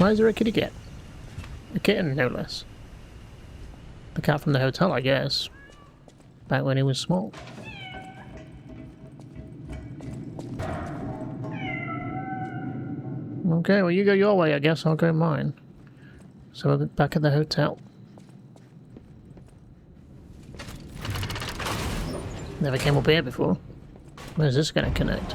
Why is there a kitty cat? A kitten, no less. The cat from the hotel, I guess. Back when he was small. Okay, well you go your way, I guess. I'll go mine. So we're back at the hotel. Never came up here before. Where's this gonna connect?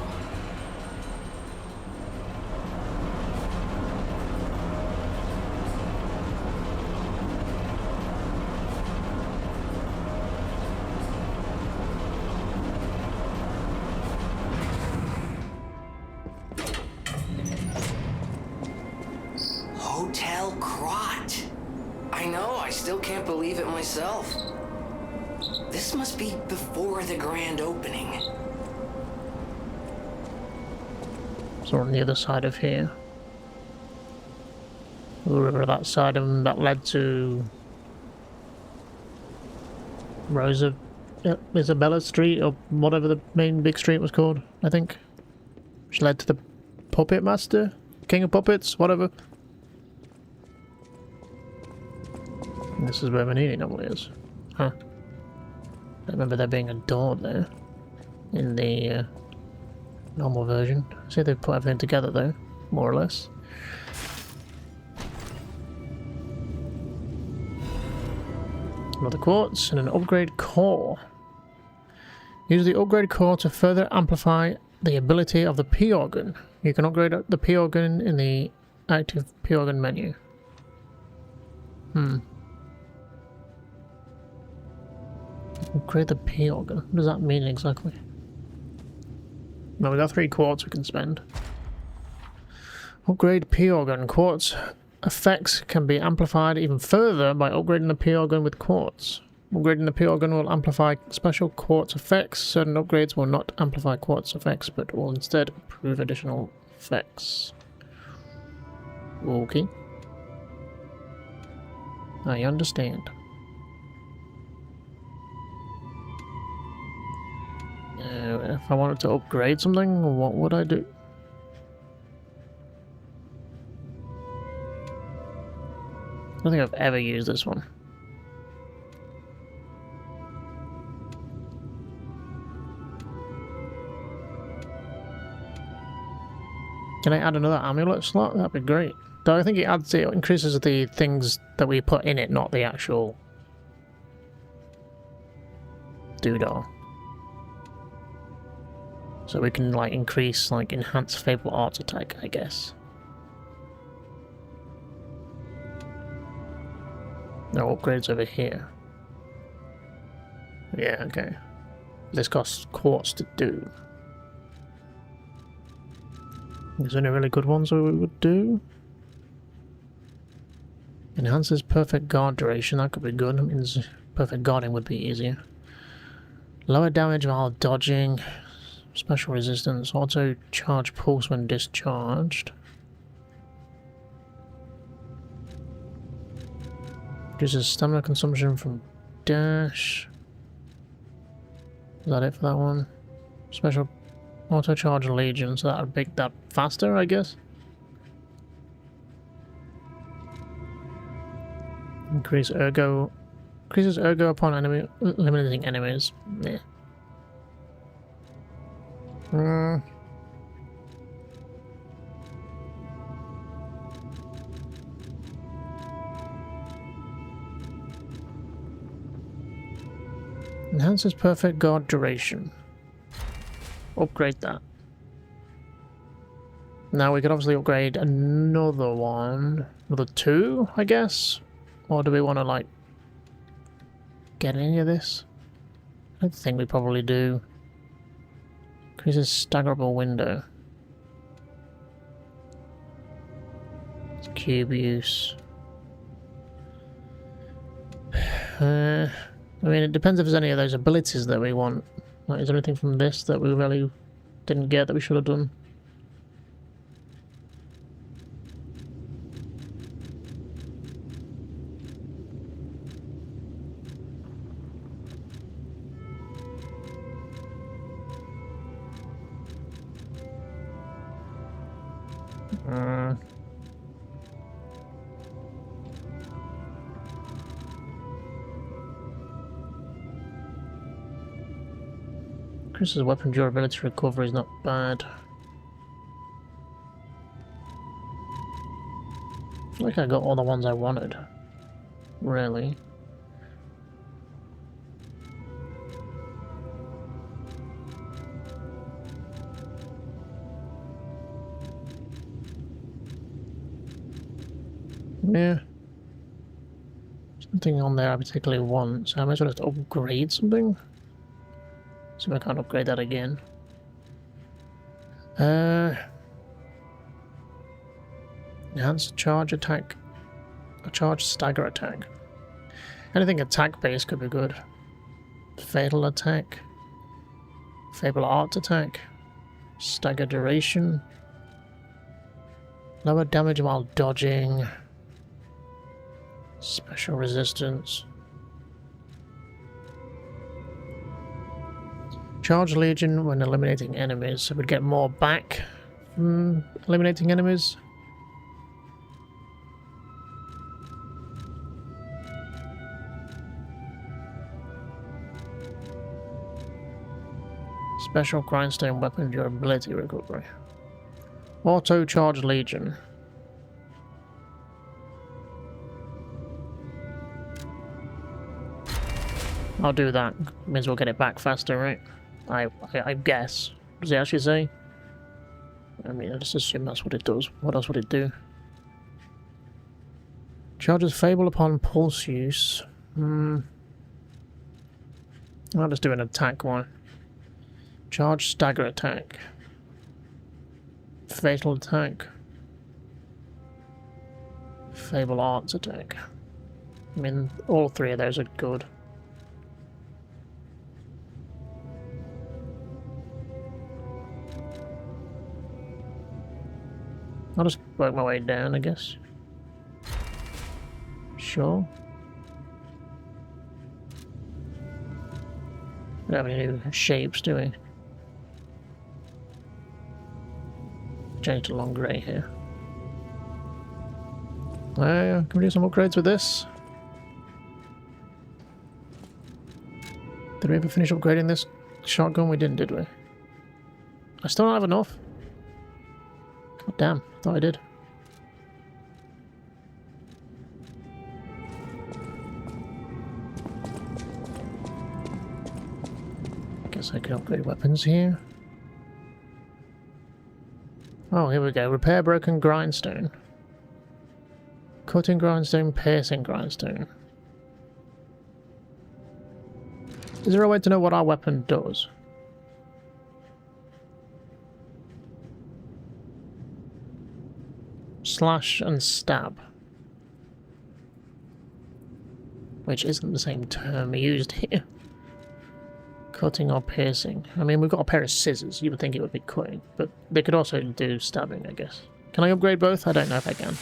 Hotel Crot. I know, I still can't believe it myself. This must be before the grand opening. So on the other side of here. Or that side of them that led to Rosa Isabella Street, or whatever the main big street was called, I think. Which led to the Puppet Master? King of Puppets? Whatever. And this is where Manini normally is. Huh. I remember there being a door there. In the normal version. See, they've put everything together though, more or less. Another quartz and an upgrade core. Use the upgrade core to further amplify the ability of the P organ. You can upgrade the P organ in the active P organ menu. Upgrade the P organ. What does that mean exactly? Well, we got 3 quartz we can spend. Upgrade P organ. Quartz effects can be amplified even further by upgrading the P organ with quartz. Upgrading the P organ will amplify special quartz effects. Certain upgrades will not amplify quartz effects, but will instead improve additional effects. Okay. I understand. If I wanted to upgrade something, what would I do? I don't think I've ever used this one. Can I add another amulet slot? That'd be great. Though I think it increases the things that we put in it, not the actual doodah. So we can like increase, like enhance Fable Arts attack, I guess. No upgrades over here. Yeah, okay. This costs quartz to do. Is there any really good ones that we would do? Enhances perfect guard duration, that could be good. That means perfect guarding would be easier. Lower damage while dodging. Special resistance. Auto charge pulse when discharged. Reduces stamina consumption from dash. Is that it for that one? Special auto charge legion, so that would make that faster, I guess. Increases ergo upon enemy eliminating enemies. Yeah. Enhances perfect guard duration. Upgrade that. Now we could obviously upgrade another one. Another 2, I guess? Or do we want to, like, get any of this? I don't think we probably do. Increases staggerable window. It's cube use. I mean, it depends if there's any of those abilities that we want. Like, is there anything from this that we really didn't get that we should have done? Increases weapon durability recovery is not bad. I feel like I got all the ones I wanted. Really. Yeah. Nothing on there I particularly want, so I might as well just upgrade something. So I can't upgrade that again. Enhanced charge attack. A charge stagger attack. Anything attack based could be good. Fatal attack. Fable art attack. Stagger duration. Lower damage while dodging. Special resistance. Charge Legion when eliminating enemies, so we'd get more back from eliminating enemies. Special grindstone weapon durability recovery. Auto Charge Legion. I'll do that. Means we'll get it back faster, right? I guess. Does it actually say? I mean, I just assume that's what it does. What else would it do? Charges Fable upon pulse use. I'll just do an attack one. Charge stagger attack. Fatal attack. Fable arts attack. I mean, all three of those are good. I'll just work my way down, I guess. Sure. We don't have any new shapes, do we? Change to long grey here. Can we do some upgrades with this? Did we ever finish upgrading this shotgun? We didn't, did we? I still don't have enough. God damn, thought I did. Guess I can upgrade weapons here. Oh, here we go. Repair broken grindstone. Cutting grindstone, piercing grindstone. Is there a way to know what our weapon does? Slash and stab. Which isn't the same term used here. Cutting or piercing. I mean, we've got a pair of scissors. You would think it would be cutting, but they could also do stabbing, I guess. Can I upgrade both? I don't know if I can.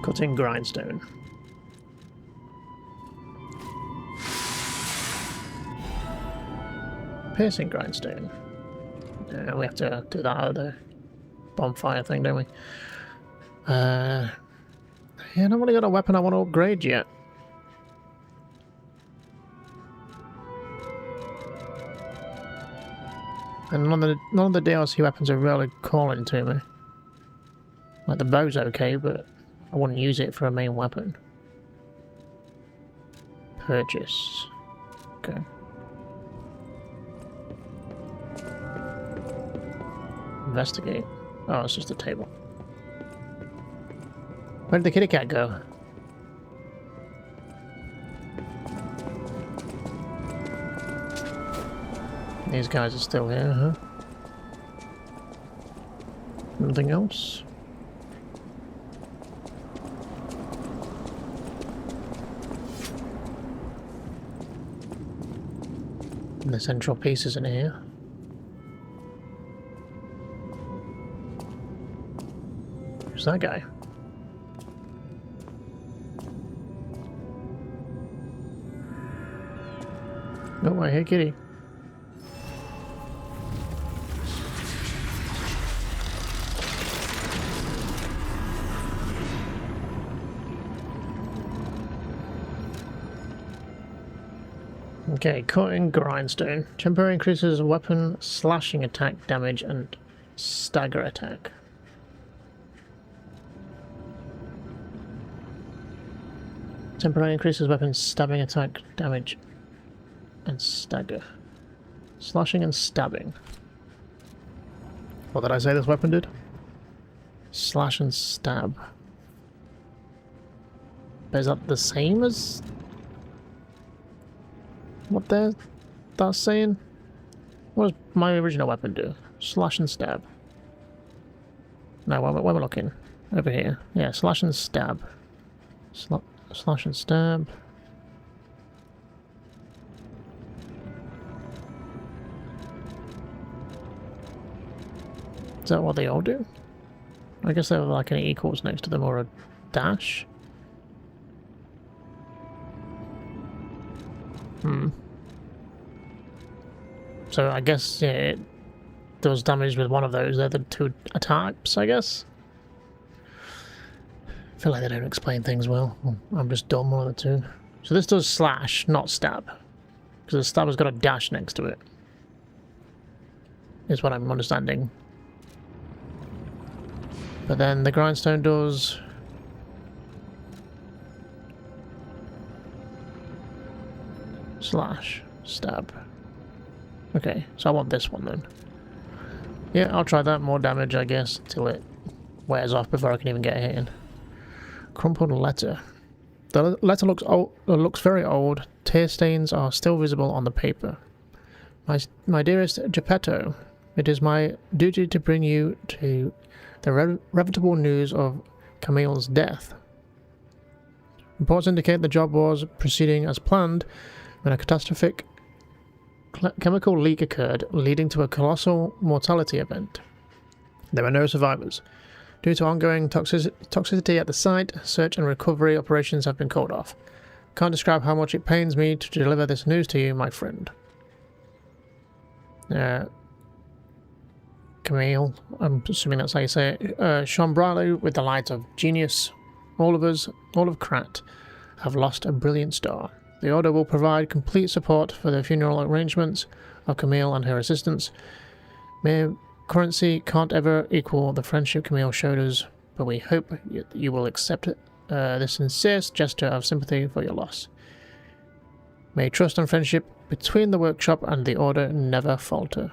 Cutting grindstone. Piercing grindstone. We have to do that other bonfire thing, don't we? Yeah, I haven't really got a weapon I want to upgrade yet. And none of the DLC weapons are really calling to me. Like the bow's okay, but I wouldn't use it for a main weapon. Purchase. Okay. Investigate. Oh, it's just a table. Where did the kitty cat go? These guys are still here, huh? Nothing else? And the central piece isn't here. Who's that guy? Oh, I hear kitty. Okay, cutting grindstone. Temporary increases weapon slashing attack damage and stagger attack. Temporary increases weapon stabbing attack damage and stagger. Slashing and stabbing. What did I say this weapon did? Slash and stab. But is that the same as what that's saying? What does my original weapon do? Slash and stab. No, where am I looking? Over here. Yeah, slash and stab. Slash and stab. Is that what they all do? I guess they have like an equals next to them or a dash. So I guess, yeah, it does damage with one of those. They're the two types, I guess. I feel like they don't explain things well. I'm just dumb, one of the two. So this does slash, not stab. Because the stab has got a dash next to it. Is what I'm understanding. But then the grindstone does... slash, stab. Okay, so I want this one then. Yeah, I'll try that. More damage, I guess, until it wears off before I can even get a hit in. Crumpled letter. The letter looks old, looks very old. Tear stains are still visible on the paper. My dearest Geppetto, it is my duty to bring you to the irrevocable news of Camille's death. Reports indicate the job was proceeding as planned when a catastrophic chemical leak occurred, leading to a colossal mortality event. There were no survivors. Due to ongoing toxicity at the site, search and recovery operations have been called off. Can't describe how much it pains me to deliver this news to you, my friend. Camille, I'm assuming that's how you say it, shone brightly with the light of genius. All of us, all of Krat, have lost a brilliant star. The Order will provide complete support for the funeral arrangements of Camille and her assistants. Mere currency can't ever equal the friendship Camille showed us, but we hope you will accept this sincere gesture of sympathy for your loss. May trust and friendship between the workshop and the Order never falter.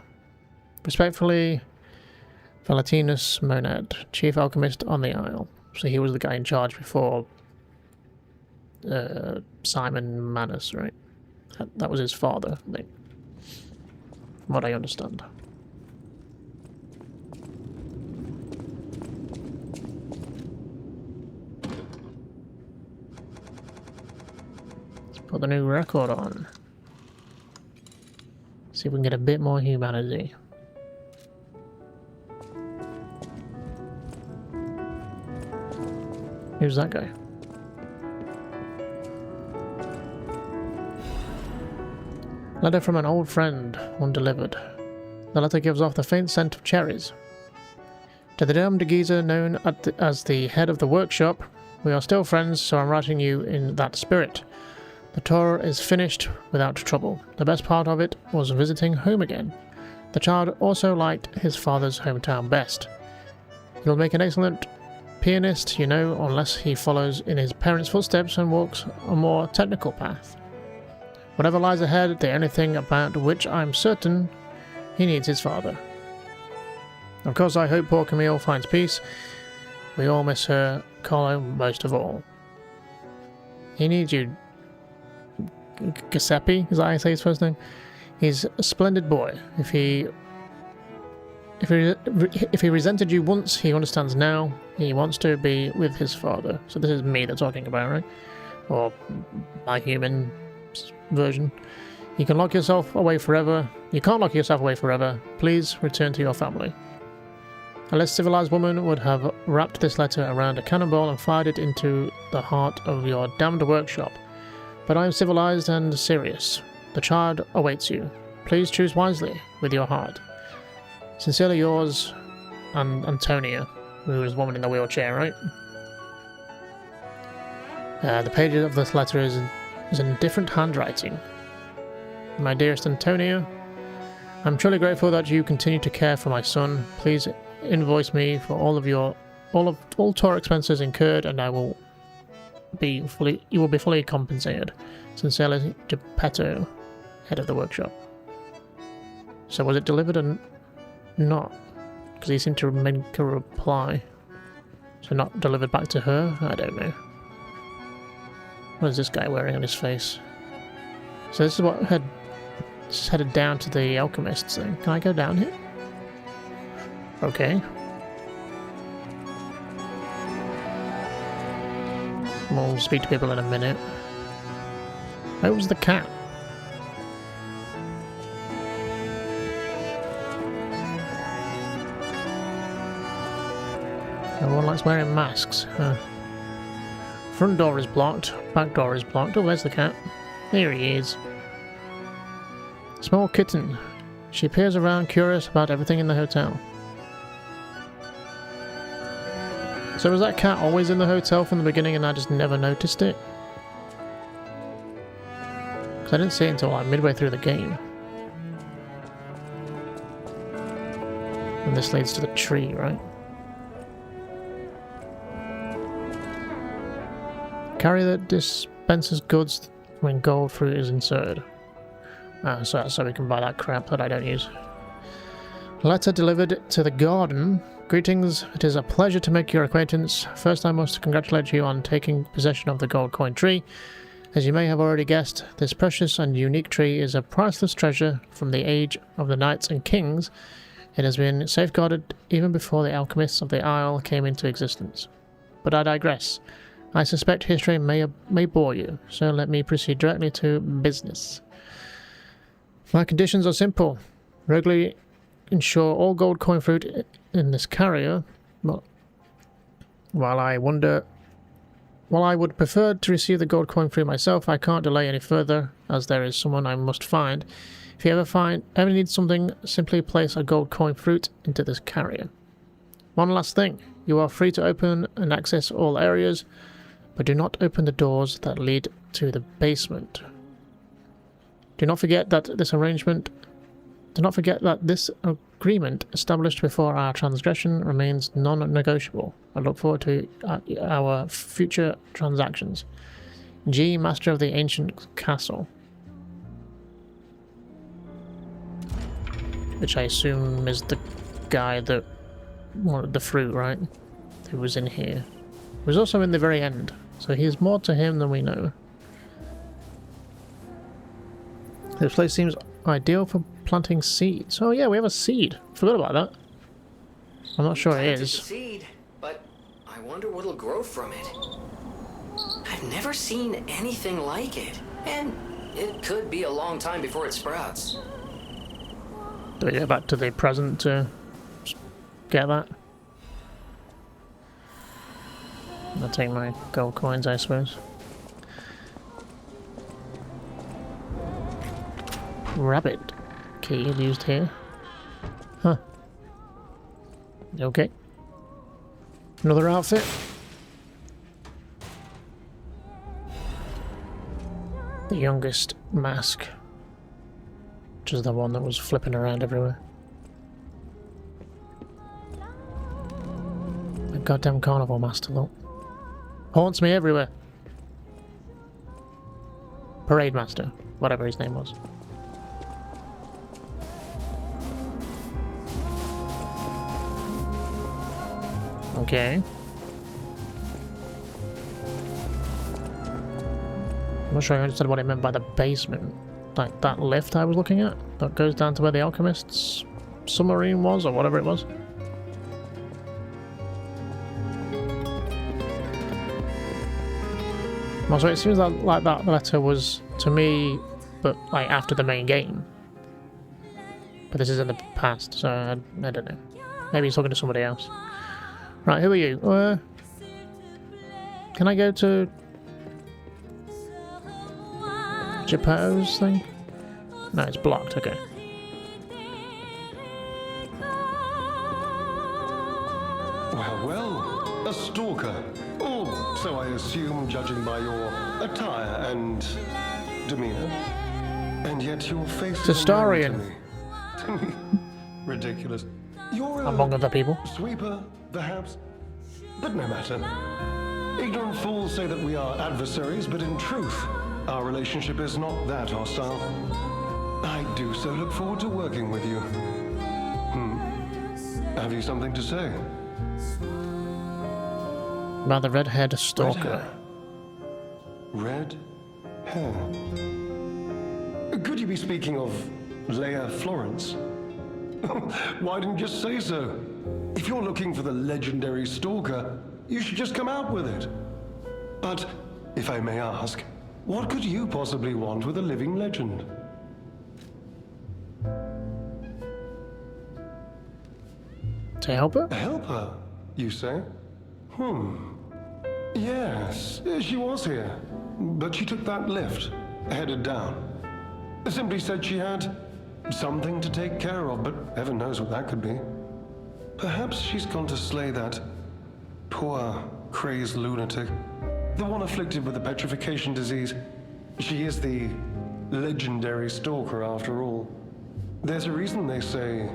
Respectfully, Valentinus Monad, Chief Alchemist on the Isle. So he was the guy in charge before Simon Manus, right? That was his father, I think. From what I understand. Let's put the new record on. See if we can get a bit more humanity. Who's that guy? Letter from an old friend, undelivered. The letter gives off the faint scent of cherries. To the Dame de Giza, known as the head of the workshop, we are still friends, so I'm writing you in that spirit. The tour is finished without trouble. The best part of it was visiting home again. The child also liked his father's hometown best. He'll make an excellent pianist, you know, unless he follows in his parents' footsteps and walks a more technical path. Whatever lies ahead, the only thing about which I'm certain, he needs his father. Of course, I hope poor Camille finds peace. We all miss her, Carlo most of all. He needs you, Giuseppe, is that how I say his first name? He's a splendid boy. If he resented you once, he understands now. He wants to be with his father. So this is me they're talking about, right? Or my human version. You can lock yourself away forever. You can't lock yourself away forever. Please return to your family. A less civilized woman would have wrapped this letter around a cannonball and fired it into the heart of your damned workshop. But I am civilized and serious. The child awaits you. Please choose wisely with your heart. Sincerely yours, Antonia, who is the woman in the wheelchair, right? The page of this letter is in different handwriting. My dearest Antonio, I'm truly grateful that you continue to care for my son. Please invoice me for all tour expenses incurred, and you will be fully compensated. Sincerely, Geppetto, head of the workshop. So was it delivered or not? Because he seemed to make a reply. So not delivered back to her? I don't know. What is this guy wearing on his face? So this is what just headed down to the alchemist's thing. Can I go down here? Okay. We'll speak to people in a minute. Where was the cat? Everyone likes wearing masks. Huh. Front door is blocked. Back door is blocked. Oh, where's the cat? Here he is. Small kitten. She peers around, curious about everything in the hotel. So was that cat always in the hotel from the beginning and I just never noticed it? Because I didn't see it until like midway through the game. And this leads to the tree, right? Carry that dispenses goods when gold fruit is inserted. So we can buy that crap that I don't use. Letter delivered to the garden. Greetings, it is a pleasure to make your acquaintance. First I must congratulate you on taking possession of the gold coin tree. As you may have already guessed, this precious and unique tree is a priceless treasure from the age of the knights and kings. It has been safeguarded even before the alchemists of the Isle came into existence. But I digress. I suspect history may bore you, so let me proceed directly to business. My conditions are simple. Regularly ensure all gold coin fruit in this carrier. While I would prefer to receive the gold coin fruit myself, I can't delay any further, as there is someone I must find. If you ever need something, simply place a gold coin fruit into this carrier. One last thing. You are free to open and access all areas, but do not open the doors that lead to the basement. Do not forget that this agreement established before our transgression remains non-negotiable. I look forward to our future transactions. G, Master of the Ancient Castle. Which I assume is the guy that wanted the fruit, right? Who was in here. He was also in the very end. So he's more to him than we know. This place seems ideal for planting seeds. Oh yeah, we have a seed. Forgot about that. I'm not sure it is. Seed, but I wonder what'll grow from it. I've never seen anything like it, and it could be a long time before it sprouts. Do we get back to the present to get that? I'll take my gold coins, I suppose. Rabbit key is used here. Huh. Okay. Another outfit. The youngest mask. Which is the one that was flipping around everywhere. The goddamn carnival master, look. Haunts me everywhere. Parade master, whatever his name was. Okay. I'm not sure I understood what it meant by the basement. Like that lift I was looking at that goes down to where the alchemist's submarine was, or whatever it was. Also, it seems like that letter was to me, but like after the main game. But this is in the past, so I don't know. Maybe he's talking to somebody else. Right, who are you? Can I go to Geppetto's thing? No, it's blocked, okay. Well, a stalker. Oh, so I assume, judging by your attire and demeanor. And yet your face is Historian. unknown to me. Ridiculous. You're a Among other people. sweeper, perhaps? But no matter. Ignorant fools say that we are adversaries, but in truth, our relationship is not that hostile. I do so look forward to working with you. Have you something to say? About the red-haired Red stalker. hair. Red hair. Could you be speaking of Leia Florence? Why didn't you just say so? If you're looking for the legendary stalker, you should just come out with it. But, if I may ask, what could you possibly want with a living legend? To help her? Help her, you say? Yes, she was here. But she took that lift, headed down. Simply said she had something to take care of, but heaven knows what that could be. Perhaps she's gone to slay that poor, crazed lunatic. The one afflicted with the petrification disease. She is the legendary stalker after all. There's a reason they say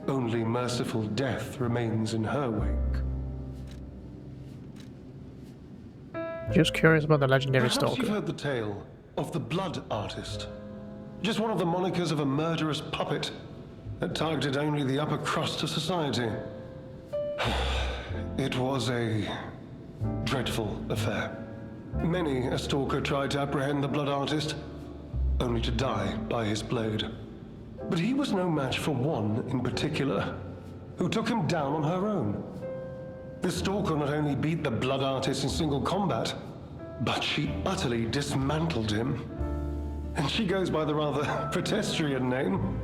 only merciful death remains in her wake. Just curious about the legendary Perhaps stalker. you've heard the tale of the blood artist. Just one of the monikers of a murderous puppet that targeted only the upper crust of society. It was a dreadful affair. Many a stalker tried to apprehend the blood artist, only to die by his blade. But he was no match for one in particular, who took him down on her own. The stalker not only beat the blood artist in single combat, but she utterly dismantled him. And she goes by the rather pedestrian name,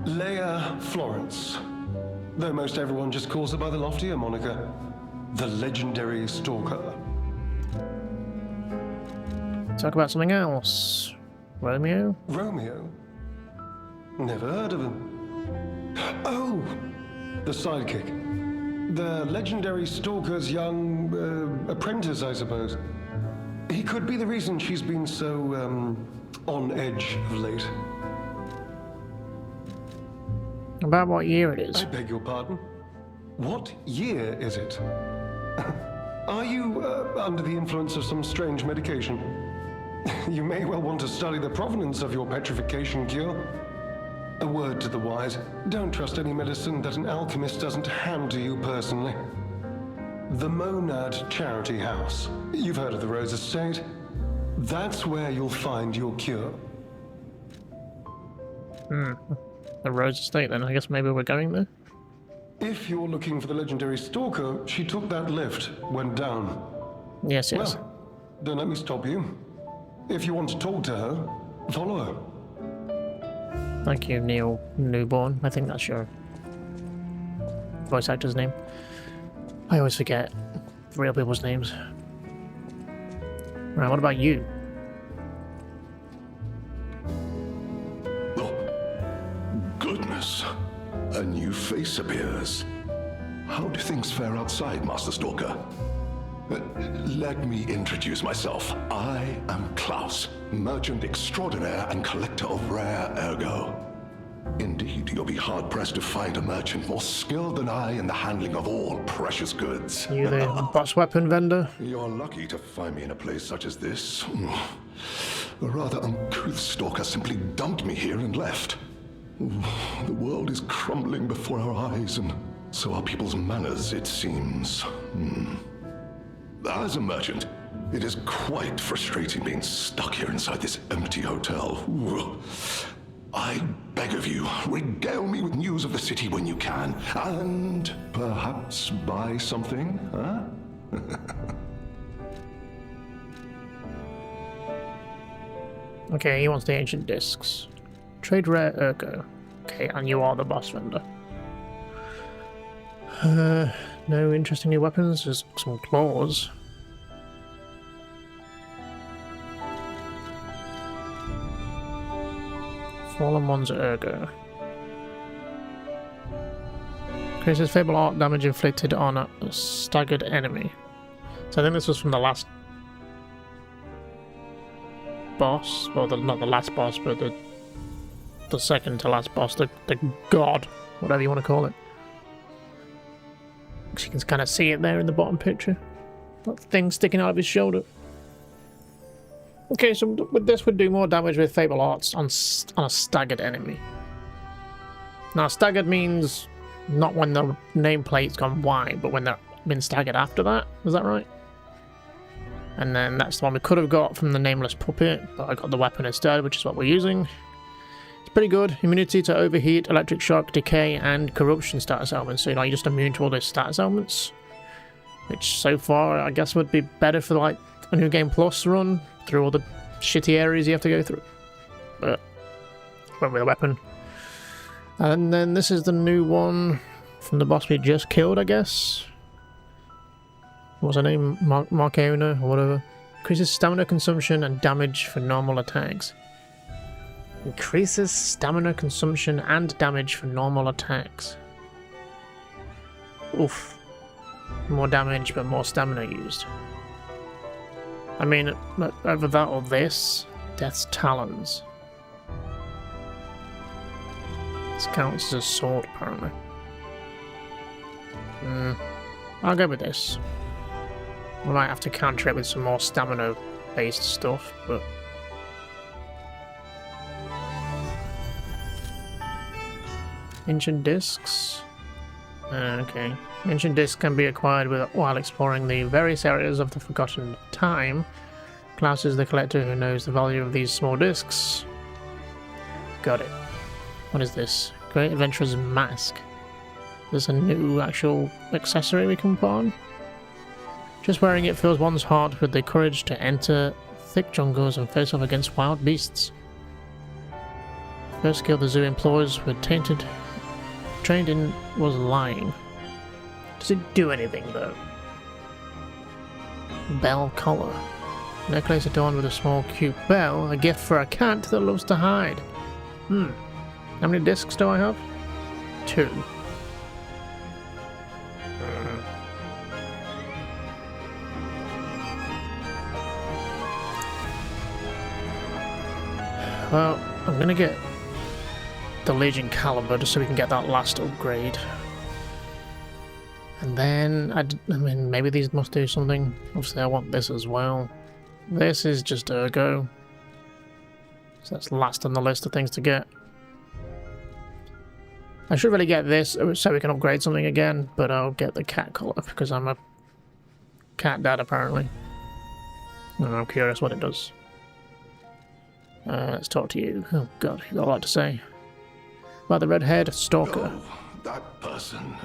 Leia Florence. Though most everyone just calls her by the loftier moniker, the legendary stalker. Talk about something else. Romeo? Romeo? Never heard of him. Oh, the sidekick. The legendary stalker's young apprentice, I suppose. He could be the reason she's been so on edge of late. About what year it is? I beg your pardon? What year is it? Are you under the influence of some strange medication? You may well want to study the provenance of your petrification cure. A word to the wise, don't trust any medicine that an alchemist doesn't hand to you personally. The Monad Charity House. You've heard of the Rose Estate? That's where you'll find your cure. The Rose Estate, then. I guess maybe we're going there? If you're looking for the legendary stalker, she took that lift, went down. Yes, yes. Well, don't let me stop you. If you want to talk to her, follow her. Thank you, Neil Newborn. I think that's your voice actor's name. I always forget real people's names. Right, what about you? Oh, goodness. A new face appears. How do things fare outside, Master Stalker? Let me introduce myself. I am Klaus, merchant extraordinaire and collector of rare ergo. Indeed, you'll be hard-pressed to find a merchant more skilled than I in the handling of all precious goods. You the boss weapon vendor? You're lucky to find me in a place such as this. A rather uncouth stalker simply dumped me here and left. The world is crumbling before our eyes, and so are people's manners, it seems. As a merchant, it is quite frustrating being stuck here inside this empty hotel. I beg of you, regale me with news of the city when you can, and perhaps buy something, huh? Okay, he wants the ancient discs. Trade rare ergo. Okay, and you are the boss vendor. No interesting new weapons, just some claws. Fallen one's ergo. Increases fatal art damage inflicted on a staggered enemy. So I think this was from the last boss, well, not the last boss, but the the second to last boss, the god, whatever you want to call it. You can kind of see it there in the bottom picture. That thing sticking out of his shoulder. Okay, so with this we'd do more damage with Fable Arts on a staggered enemy. Now staggered means not when the nameplate's gone wide, but when they've been staggered after that. Is that right? And then that's the one we could have got from the Nameless Puppet, but I got the weapon instead, which is what we're using. It's pretty good. Immunity to overheat, electric shock, decay, and corruption status elements. So you're just immune to all those status elements. Which so far I guess would be better for like a New Game Plus run through all the shitty areas you have to go through. But went with a weapon. And then this is the new one from the boss we just killed, I guess. What's her name? Markeona or whatever. Increases stamina consumption and damage for normal attacks. Increases stamina consumption and damage for normal attacks. Oof. More damage but more stamina used. I mean, either that or this. Death's Talons. This counts as a sword, apparently. I'll go with this. We might have to counter it with some more stamina-based stuff, but... Ancient Discs? Okay. Ancient Discs can be acquired while exploring the various areas of the Forgotten Time. Klaus is the collector who knows the value of these small discs. Got it. What is this? Great Adventurer's Mask. There's a new actual accessory we can put on. Just wearing it fills one's heart with the courage to enter thick jungles and face off against wild beasts. First skill the zoo employees were trained in was lying. Does it do anything though? Bell collar. Necklace adorned with a small cute bell, a gift for a cat that loves to hide. How many discs do I have? 2. Well, I'm gonna get the Legion Caliber just so we can get that last upgrade. And then, I mean, maybe these must do something. Obviously I want this as well. This is just Ergo. So that's last on the list of things to get. I should really get this so we can upgrade something again, but I'll get the cat collar because I'm a cat dad apparently. And I'm curious what it does. Let's talk to you. Oh god, you've got a lot to say. About the red-haired stalker. Oh, that person.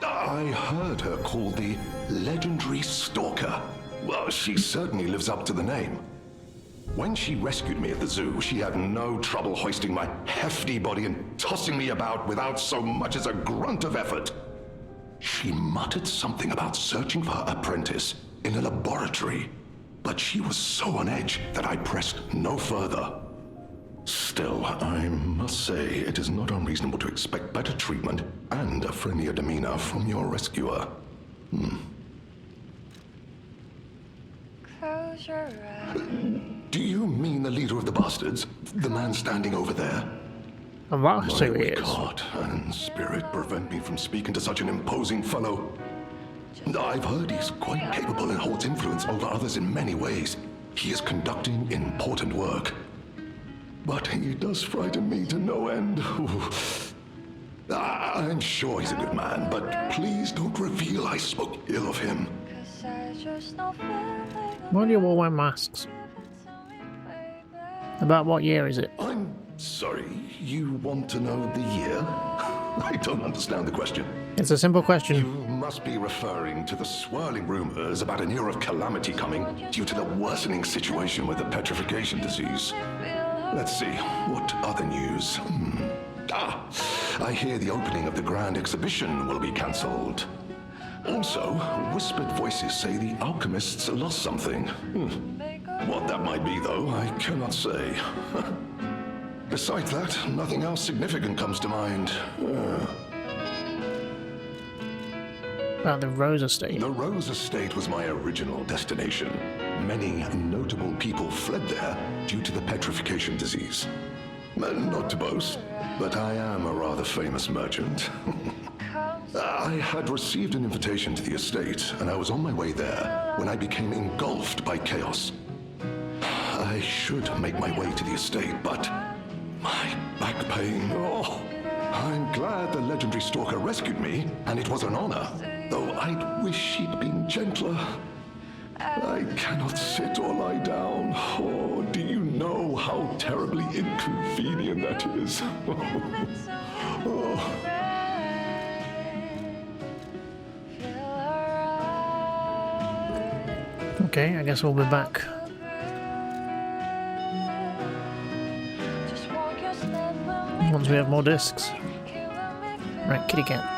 I heard her called the legendary stalker. Well, she certainly lives up to the name. When she rescued me at the zoo, she had no trouble hoisting my hefty body and tossing me about without so much as a grunt of effort. She muttered something about searching for her apprentice in a laboratory, but she was so on edge that I pressed no further. Still, I must say it is not unreasonable to expect better treatment and a friendlier demeanor from your rescuer. Close your eyes. Do you mean the leader of the bastards? The man standing over there? And that's who he My weak is. heart and spirit prevent me from speaking to such an imposing fellow. I've heard he's quite capable and holds influence over others in many ways. He is conducting important work. But he does frighten me to no end. I'm sure he's a good man, but please don't reveal I spoke ill of him. Why do you all wear masks? About what year is it? I'm sorry, you want to know the year? I don't understand the question. It's a simple You question. must be referring to the swirling rumors about an era of calamity coming due to the worsening situation with the petrification disease. Let's see, what other news? I hear the opening of the grand exhibition will be cancelled. Also, whispered voices say the alchemists lost something. What that might be, though, I cannot say. Besides that, nothing else significant comes to mind. About the Rose Estate. The Rose Estate was my original destination. Many notable people fled there due to the petrification disease. Not to boast, but I am a rather famous merchant. I had received an invitation to the estate, and I was on my way there when I became engulfed by chaos. I should make my way to the estate, but my back pain, oh. I'm glad the legendary stalker rescued me, and it was an honor, though I'd wish he'd been gentler. I cannot sit or lie down. Oh, do you know how terribly inconvenient that is? Oh. Okay, I guess we'll be back. Once we have more discs. Right, kitty cat.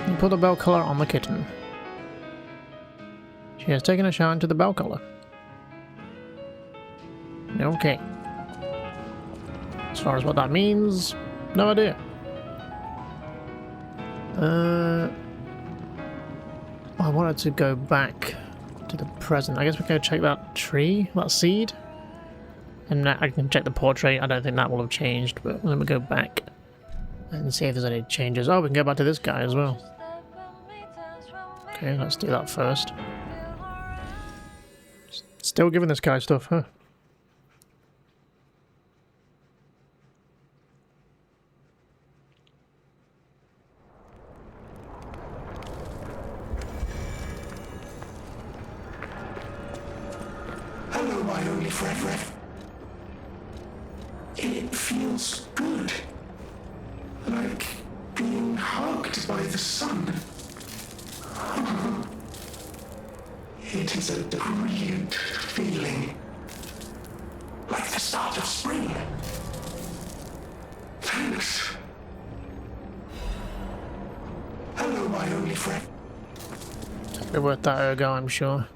You put the bell collar on the kitten. She has taken a shine to the bell collar. Okay. As far as what that means, no idea. I wanted to go back to the present. I guess we can check that tree, that seed. And I can check the portrait. I don't think that will have changed, but let me go back and see if there's any changes. Oh, we can go back to this guy as well. Okay, let's do that first. Still giving this guy stuff, huh? Hello, my only friend. It feels good. Like being hugged by the sun. It is a brilliant feeling. Like the start of spring. Thanks. Hello, my only friend. Be worth that ergo, I'm sure.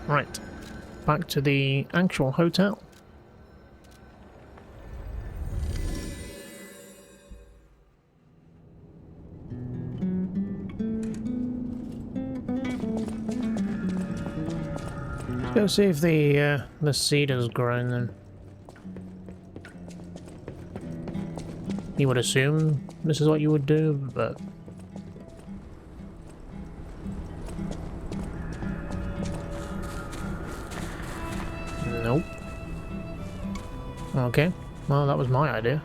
Right, back to the actual hotel. Let's go see if the seed has grown then. You would assume this is what you would do, but nope. Okay, well that was my idea.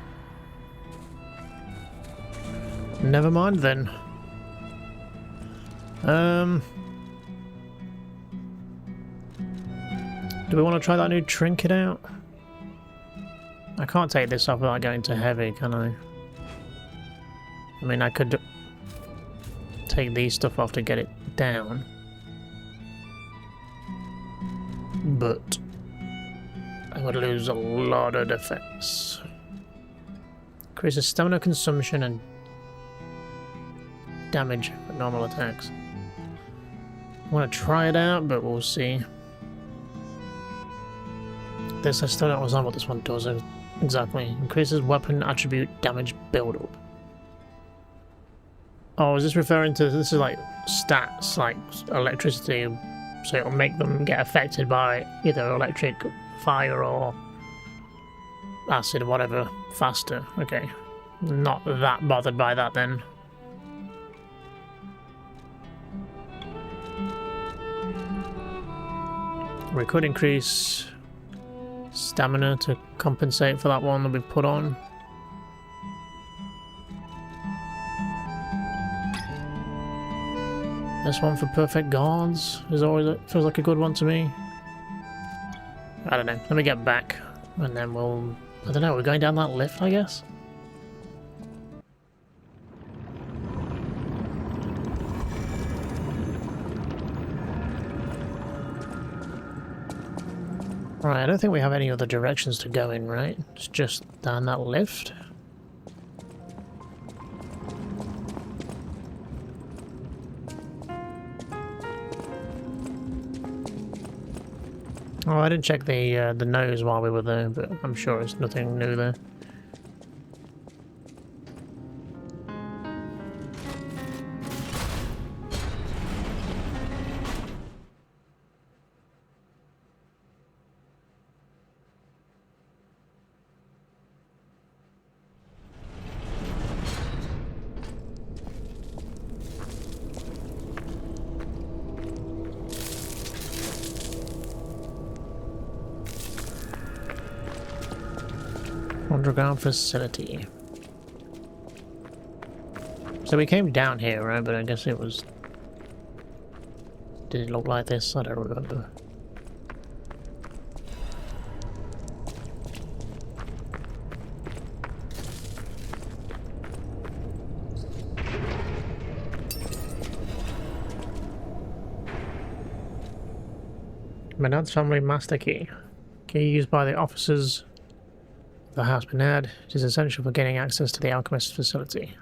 Never mind then. Do we want to try that new trinket out? I can't take this off without going to heavy, can I? I mean, I could take these stuff off to get it down. But I would lose a lot of defense. Increases stamina consumption and damage for normal attacks. I want to try it out, but we'll see. This, I still don't understand what this one does exactly. Increases weapon attribute damage build-up. Oh, is this referring to, this is like stats, like electricity, so it'll make them get affected by either electric, fire, or acid, or whatever, faster. Okay. Not that bothered by that then. We could increase stamina to compensate for that one that we've put on. This one for perfect guards is always feels like a good one to me. I don't know. Let me get back, and then we'll. I don't know. We're going down that lift, I guess. Alright, I don't think we have any other directions to go in, right? It's just down that lift. Oh, I didn't check the nose while we were there, but I'm sure it's nothing new there. Underground facility. So we came down here, right? But I guess it was... Did it look like this? I don't remember. Bernard's family master key. Key used by the officers of the House Bernard. It is essential for gaining access to the alchemist's facility.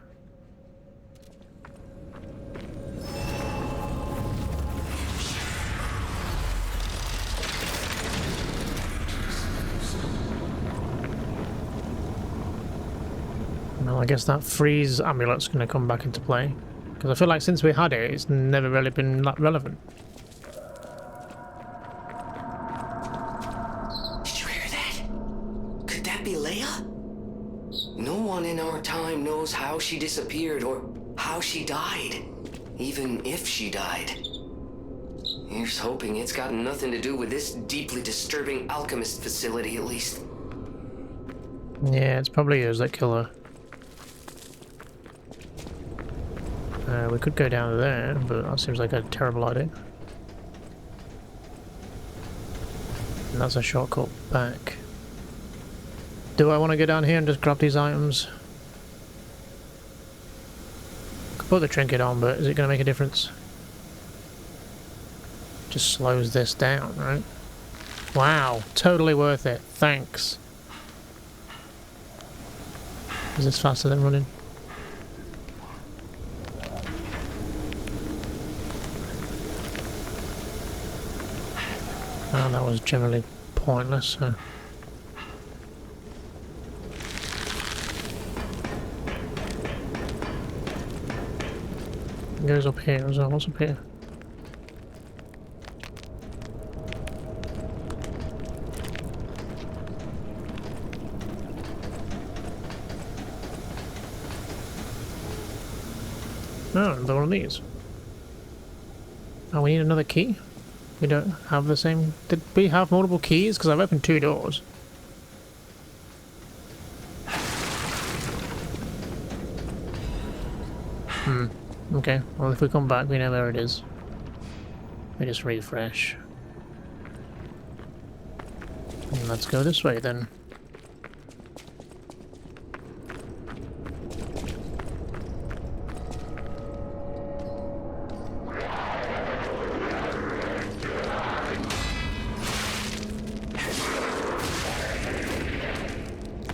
Well, I guess that freeze amulet's going to come back into play. Because I feel like since we had it, it's never really been that relevant. How she disappeared or how she died, even if she died. Here's hoping it's got nothing to do with this deeply disturbing alchemist facility, at least. Yeah, it's probably yours that kill her. We could go down there, but that seems like a terrible idea. And that's a shortcut back. Do I want to go down here and just grab these items? Put the trinket on, but is it going to make a difference? Just slows this down, right? Wow, totally worth it. Thanks. Is this faster than running? Oh, that was generally pointless. Huh? It goes up here as well. What's up here? Oh, another one of these. Oh, we need another key? We don't have the same... Did we have multiple keys? Because I've opened 2 doors. Okay, well if we come back we know where it is. We just refresh. And let's go this way then.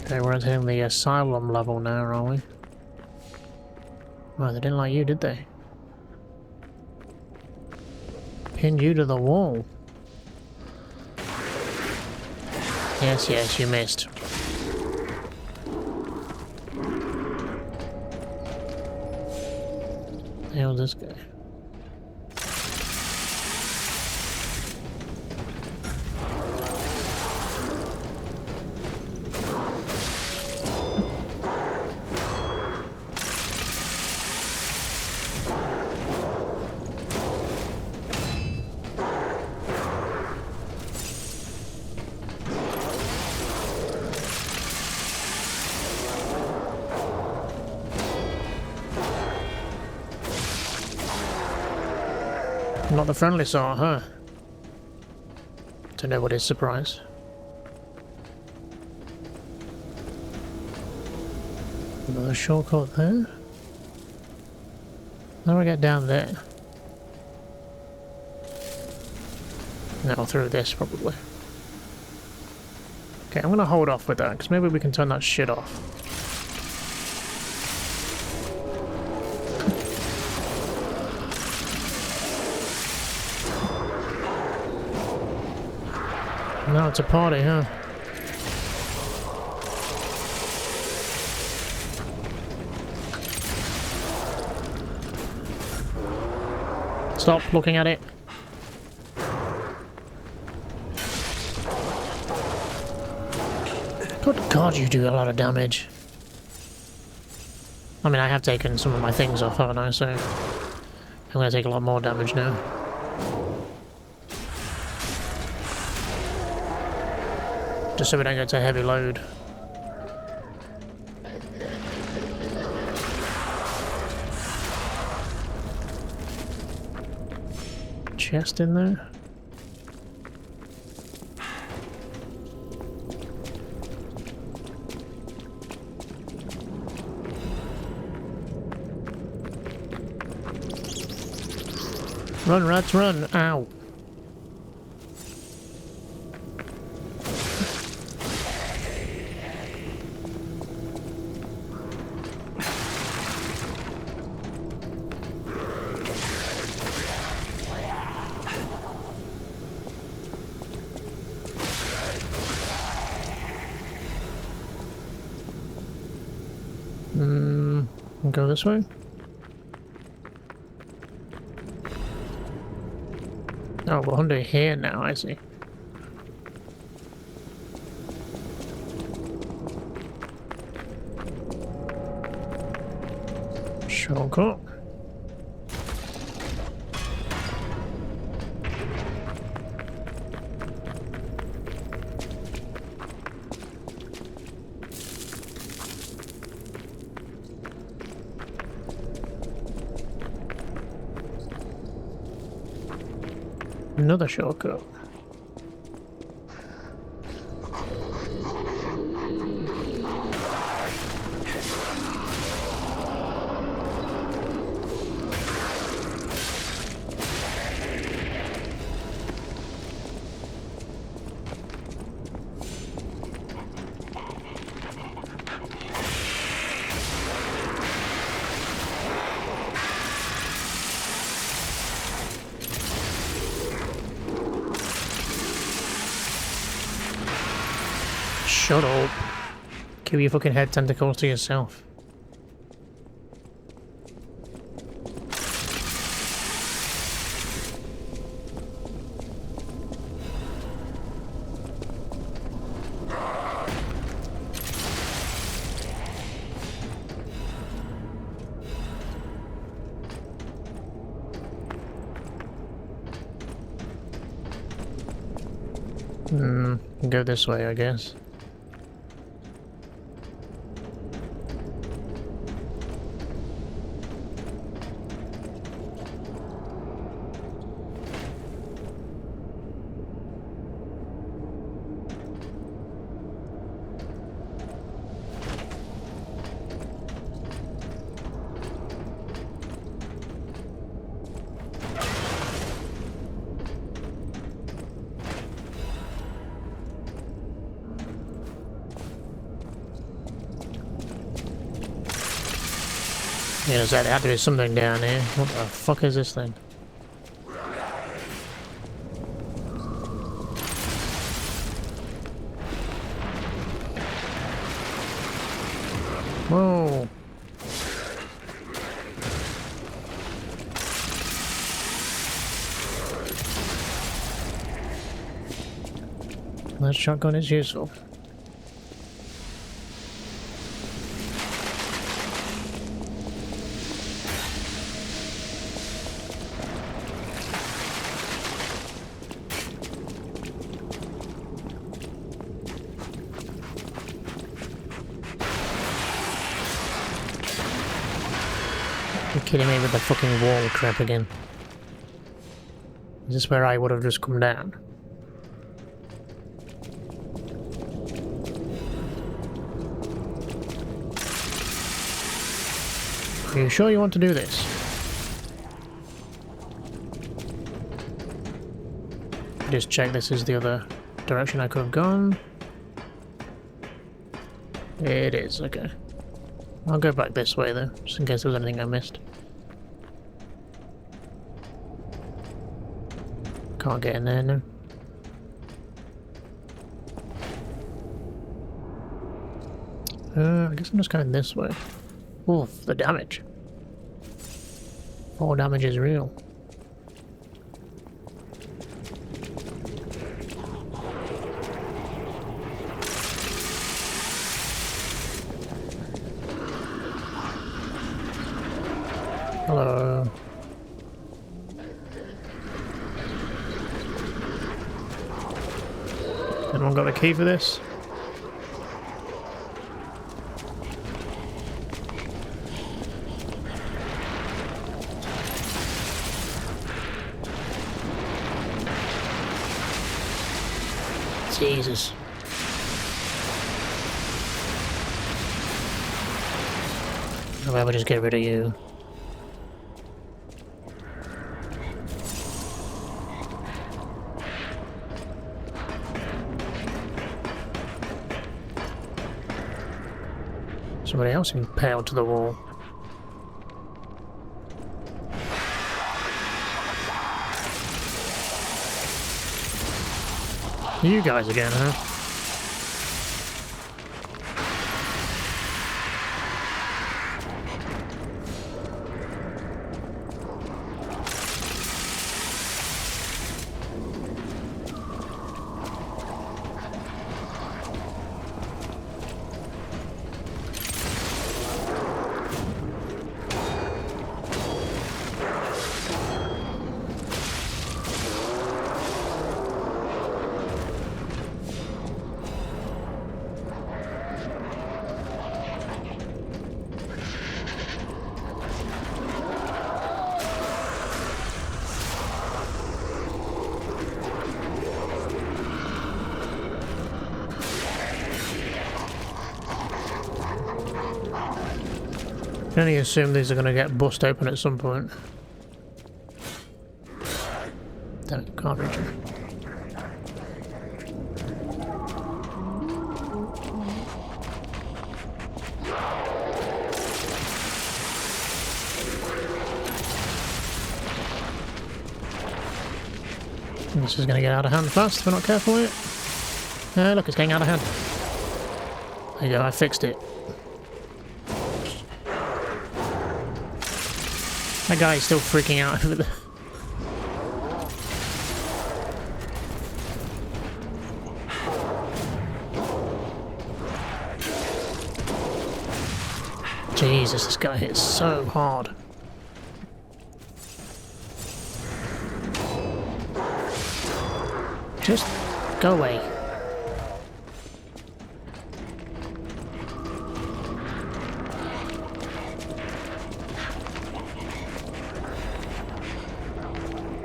Okay, we're entering the asylum level now, are we? Oh, they didn't like you, did they? Pinned you to the wall. Yes, yes, you missed. The hell's this guy? Not the friendly sort, huh? To nobody's surprise. Another shortcut there. How do I get down there? No, through this probably. Okay, I'm gonna hold off with that because maybe we can turn that shit off. Now it's a party, huh? Stop looking at it. Good God, you do a lot of damage. I mean, I have taken some of my things off, haven't I? So I'm going to take a lot more damage now. Just so we don't get to a heavy load. Chest in there? Run, rats, run! Ow! Go this way? Oh, we're under here now, I see. Shortcut. Another shortcut. Shut up. Keep your fucking head tentacles to yourself. Go this way, I guess. Yeah, there's had to be something down here. What the fuck is this thing? Whoa. That shotgun is useful. You're kidding me with the fucking wall crap again. Is this where I would have just come down? Are you sure you want to do this? Just check this is the other direction I could have gone. It is, okay. I'll go back this way though, just in case there was anything I missed. Can't get in there now. I guess I'm just going this way. Oof, the damage. 4 damage is real. Hello. Anyone got the key for this? Jesus. How about we just get rid of you? Somebody else impaled to the wall. You guys again, huh? I can only assume these are going to get bust open at some point. Damn it, can't reach them. This is going to get out of hand fast if we're not careful with it. Look, it's getting out of hand. There you go, I fixed it. That guy is still freaking out over there. Jesus, this guy hits so hard. Just go away.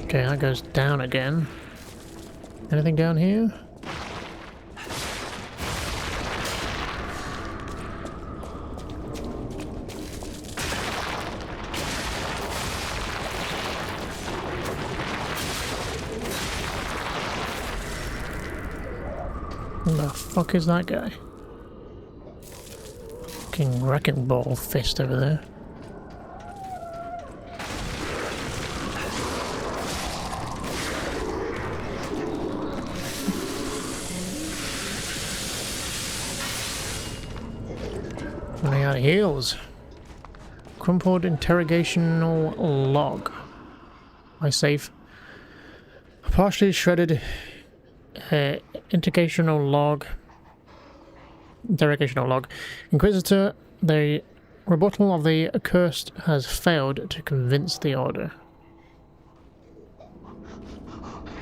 Okay, that goes down again. Anything down here? What the fuck is that guy? Fucking wrecking ball fist over there. Running out of heals. Crumpled interrogational log. My safe. Partially shredded interrogational log. Inquisitor, the rebuttal of the accursed has failed to convince the Order.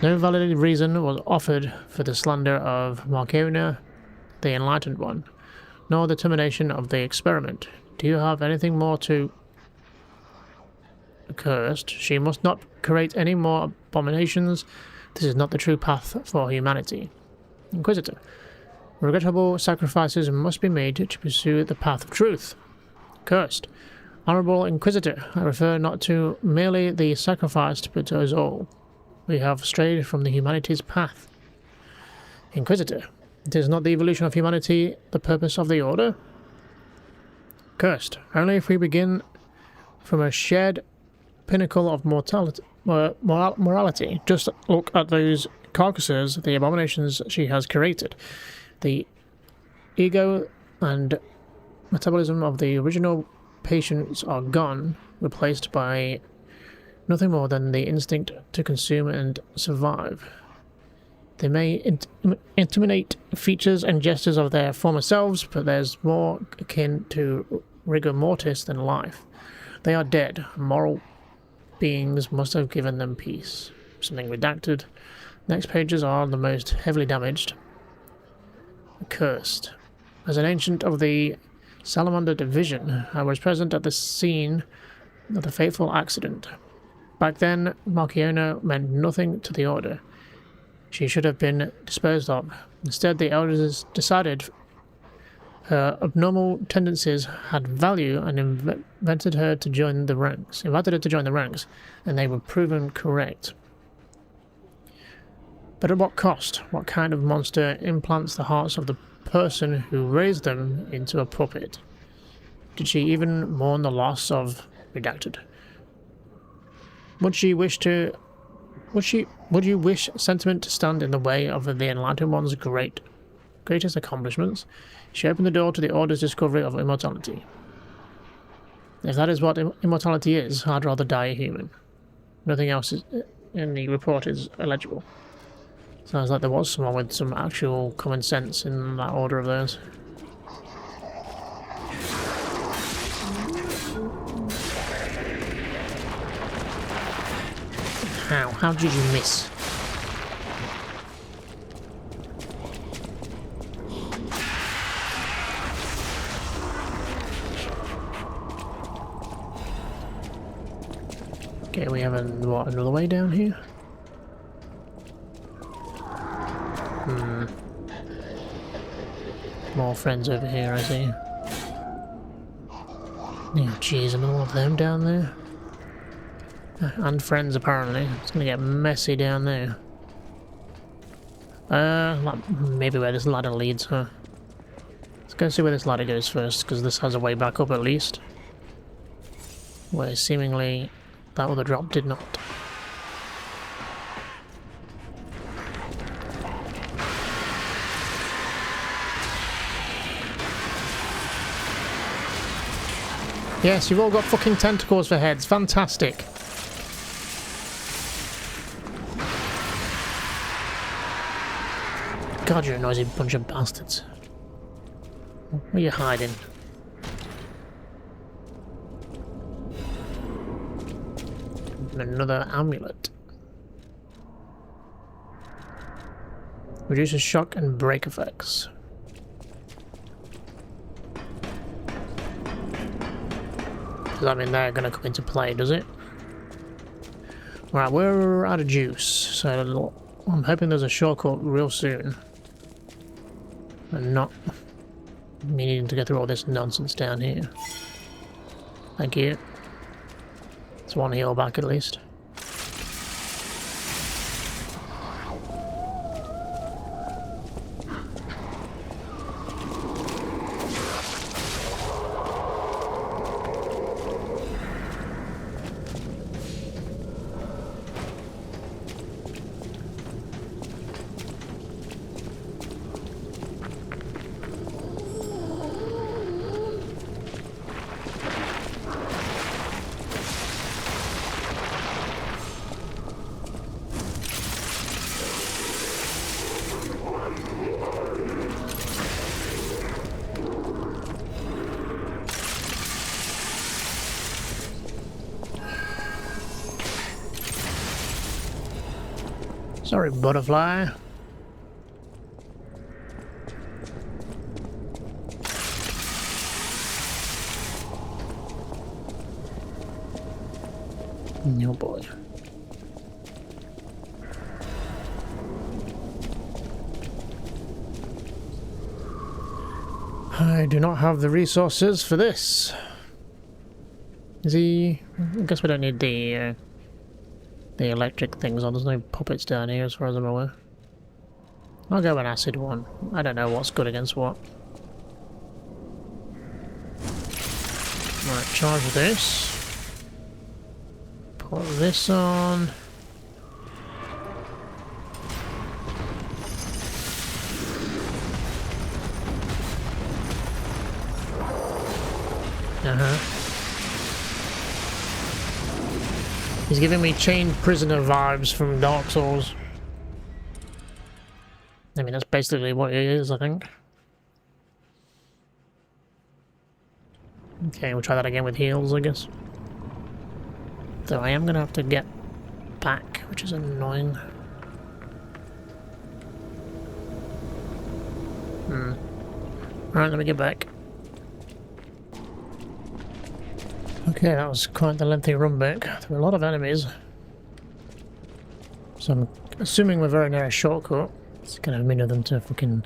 No valid reason was offered for the slander of Marciona, the Enlightened One, nor the termination of the experiment. Do you have anything more to... Accursed, she must not create any more abominations. This is not the true path for humanity. Inquisitor, regrettable sacrifices must be made to pursue the path of truth. Cursed, Honourable Inquisitor, I refer not to merely the sacrifice but to us all. We have strayed from the humanity's path. Inquisitor, it is not the evolution of humanity the purpose of the Order? Cursed, only if we begin from a shared pinnacle of morality. Just look at those carcasses, the abominations she has created. The ego and metabolism of the original patients are gone, replaced by nothing more than the instinct to consume and survive. They may intimidate features and gestures of their former selves, but there's more akin to rigor mortis than life. They are dead. Moral beings must have given them peace. Something redacted. Next pages are the most heavily damaged. Cursed. As an ancient of the Salamander Division, I was present at the scene of the fateful accident. Back then, Marciona meant nothing to the Order. she should have been disposed of. Instead, the elders decided her abnormal tendencies had value and invited her to join the ranks. And they were proven correct. But at what cost? What kind of monster implants the hearts of the person who raised them into a puppet? Did she even mourn the loss of redacted? Would you wish sentiment to stand in the way of the Enlightened One's greatest accomplishments? She opened the door to the Order's discovery of immortality. If that is what immortality is, I'd rather die a human. Nothing else in the report is illegible. Sounds like there was someone with some actual common sense in that order of theirs. How? How did you miss? Okay, we have another way down here? More friends over here, I see. Oh jeez, another one of them down there. And friends, apparently. It's gonna get messy down there. Maybe where this ladder leads, huh? Let's go see where this ladder goes first, because this has a way back up at least. Where seemingly that other drop did not. Yes, you've all got fucking tentacles for heads. Fantastic. God, you're a noisy bunch of bastards. Where are you hiding? Another amulet. Reduces shock and break effects. Does that mean they're going to come into play, does it? Right, we're out of juice, so I'm hoping there's a shortcut real soon. And not me needing to go through all this nonsense down here. Thank you. It's one heal back at least. Sorry, butterfly. Oh boy. I do not have the resources for this. Is he... I guess we don't need the electric things on. There's no puppets down here as far as I'm aware. I'll go an acid one. I don't know what's good against what. Right, charge this. Put this on. He's giving me chained prisoner vibes from Dark Souls. I mean, that's basically what it is, I think. Okay, we'll try that again with heals, I guess. Though I am going to have to get back, which is annoying. Alright, let me get back. Okay, that was quite the lengthy run back. There were a lot of enemies. Some Assuming we're very near a shortcut, it's kind of mean of them to fucking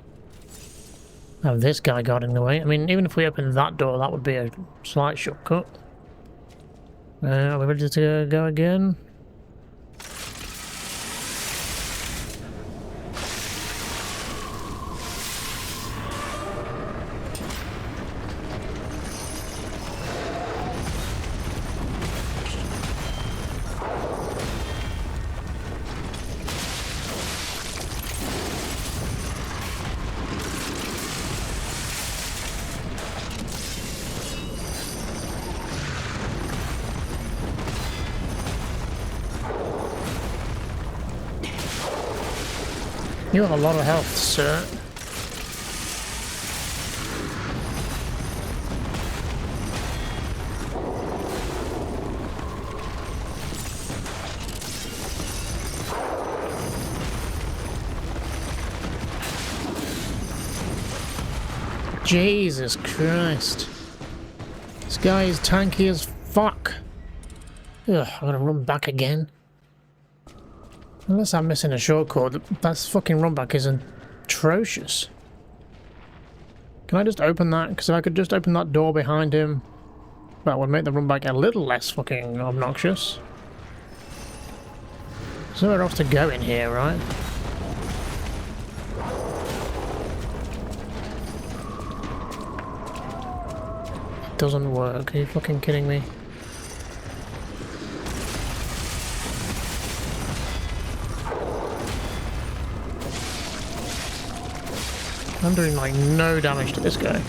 have this guy guarding the way. I mean, even if we open that door, that would be a slight shortcut. Are we ready to go again? You have a lot of health, sir. Jesus Christ. This guy is tanky as fuck. Ugh, I'm gonna run back again. Unless I'm missing a shortcut, that fucking run back is atrocious. Can I just open that? Because if I could just open that door behind him, that would make the run back a little less fucking obnoxious. There's nowhere else to go in here, right? It doesn't work. Are you fucking kidding me? I'm doing like no damage to this guy.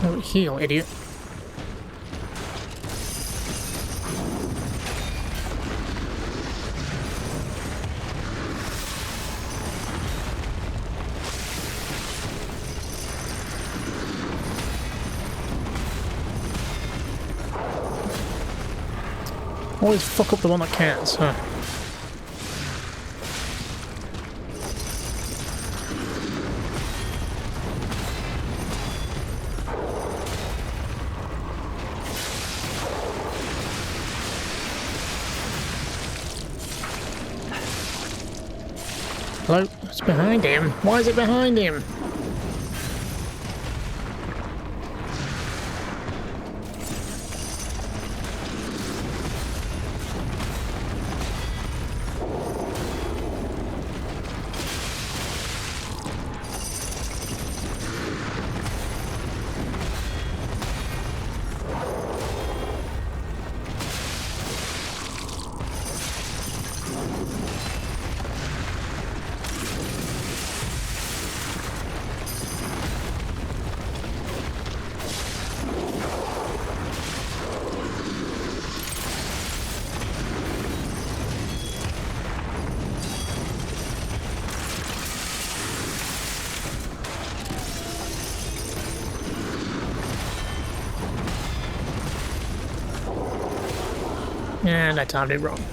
No, heal, idiot. Always fuck up the one that counts, huh? Hello? It's behind him. Why is it behind him? And I timed it wrong.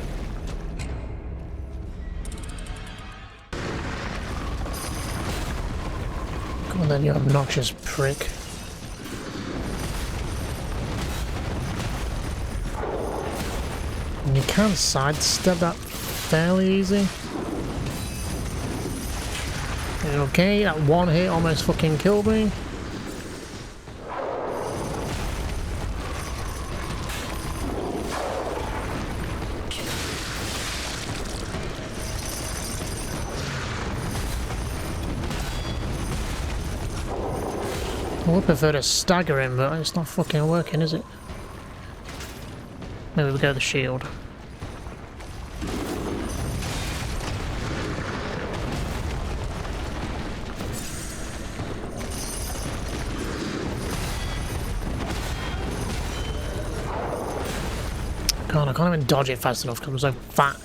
Come on then, you obnoxious prick. And you can't sidestep that fairly easy. Okay, that one hit almost fucking killed me. I would prefer to stagger him, but it's not fucking working, is it? Maybe we go the shield. I can't even dodge it fast enough because I'm so fat.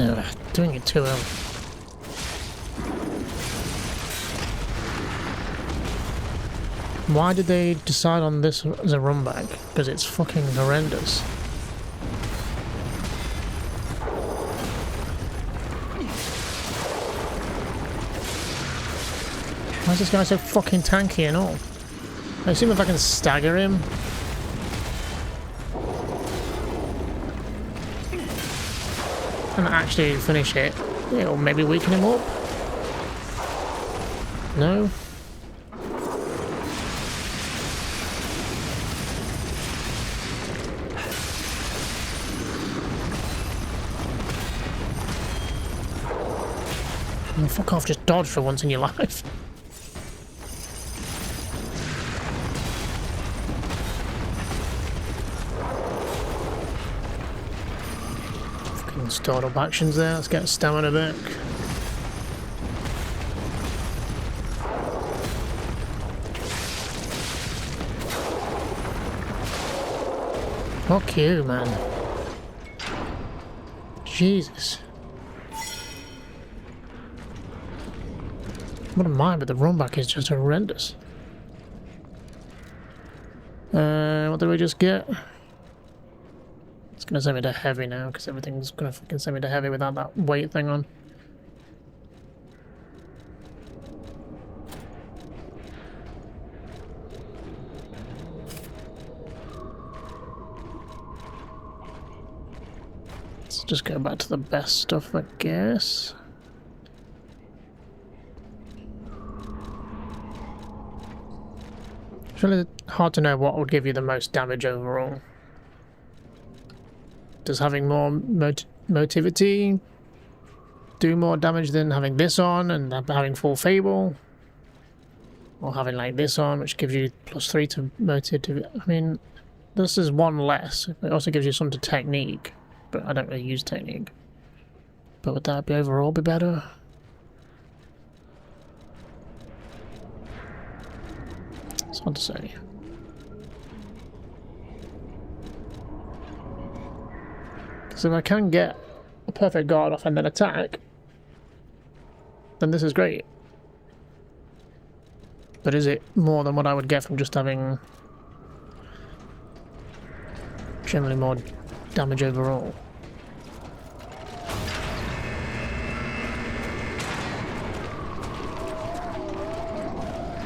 Ugh, doing it too early. Why did they decide on this as a run back? Because it's fucking horrendous. Why is this guy so fucking tanky and all? I assume if I can stagger him. And actually finish it, it'll maybe weaken him up. No? Oh, fuck off, just dodge for once in your life. Fucking startup actions there, let's get stamina back. Fuck you, man. Jesus. I wouldn't mind, but the run back is just horrendous. What did we just get? It's gonna send me to heavy now, because everything's gonna fucking send me to heavy without that weight thing on. Let's just go back to the best stuff, I guess. It's really hard to know what would give you the most damage overall. Does having more motivity do more damage than having this on and having full fable? Or having like this on, which gives you +3 to motivity? I mean, this is one less. It also gives you some to technique, but I don't really use technique. But would that be overall be better? It's hard to say. Because if I can get a perfect guard off and then attack, then this is great. But is it more than what I would get from just having generally more damage overall?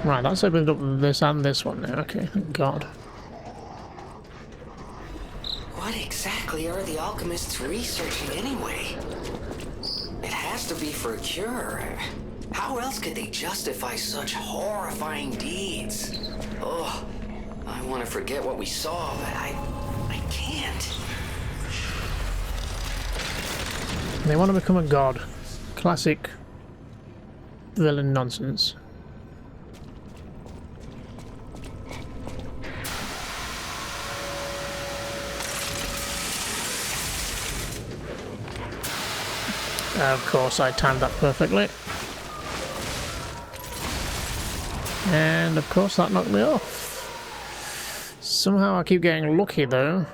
Right, that's opened up this and this one now. Okay, thank God. What exactly are the alchemists researching anyway? It has to be for a cure. How else could they justify such horrifying deeds? Oh, I want to forget what we saw, but I can't. They want to become a god. Classic villain nonsense. Of course, I timed that perfectly. And of course, that knocked me off. Somehow I keep getting lucky, though.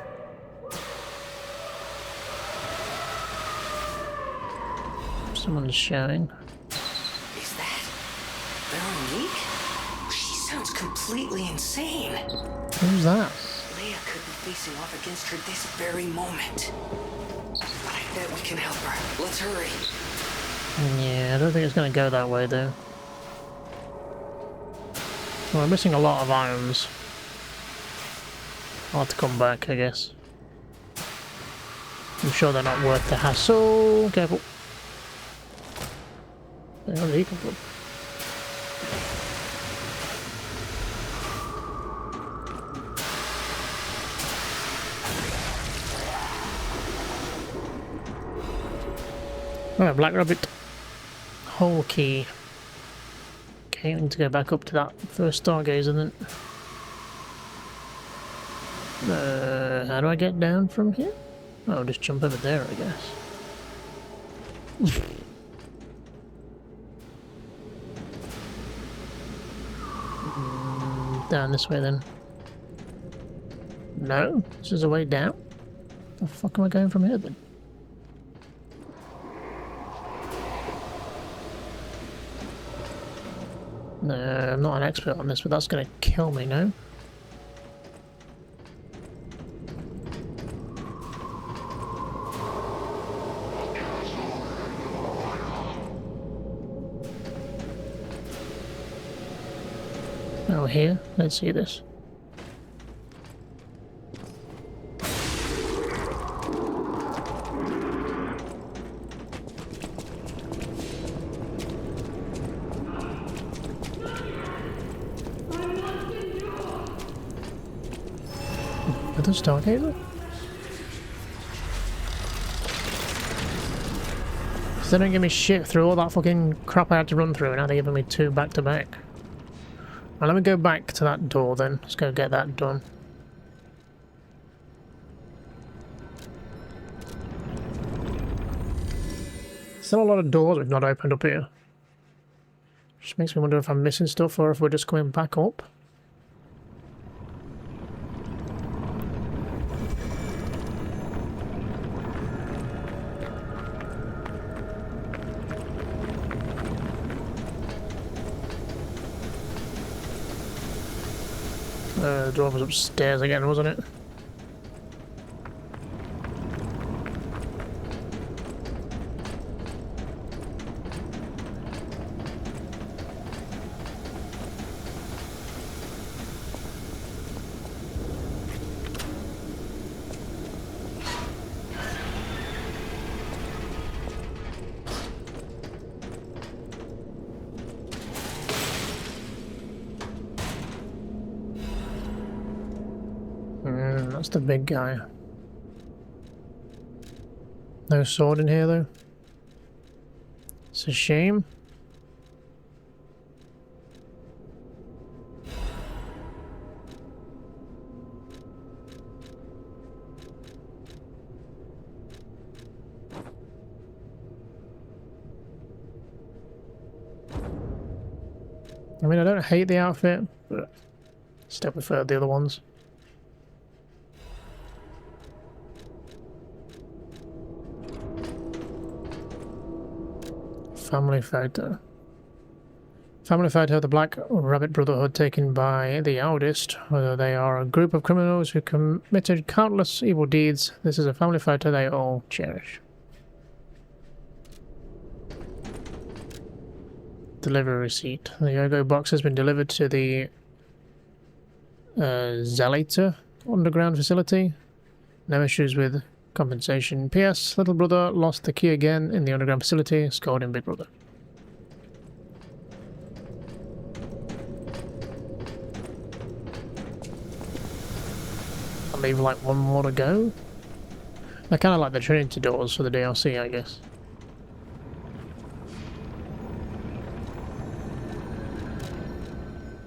Someone's shouting. Is that Veronique? She sounds completely insane. Who's that? Leia could be facing off against her this very moment. But I bet we can help her. Let's hurry. Yeah, I don't think it's going to go that way, though. Well, I'm missing a lot of items. I'll have to come back, I guess. I'm sure they're not worth the hassle. Careful. Where did he come from? Oh, Black Rabbit. Whole key. Okay, I need to go back up to that first stargazer then. How do I get down from here? Oh, I'll just jump over there, I guess. Down this way then. No, this is a way down. The fuck am I going from here then? No, I'm not an expert on this, but that's going to kill me, no? Oh, here? Let's see this. With the stargazer? So they don't give me shit through all that fucking crap I had to run through, and now they're giving me 2 back to back. Well, let me go back to that door then. Let's go get that done. Still a lot of doors we've not opened up here. Just makes me wonder if I'm missing stuff or if we're just coming back up. The door was upstairs again, wasn't it? That's the big guy. No sword in here though. It's a shame. I mean, I don't hate the outfit, but still prefer the other ones. Family photo. Family photo of the Black Rabbit Brotherhood taken by the eldest. Whether they are a group of criminals who committed countless evil deeds, this is a family photo they all cherish. Delivery receipt. The Yogo box has been delivered to the Zelator underground facility. No issues with compensation. P.S. Little brother lost the key again in the underground facility. Scored in Big Brother. I leave like one more to go. I kind of like the Trinity doors for the DLC, I guess.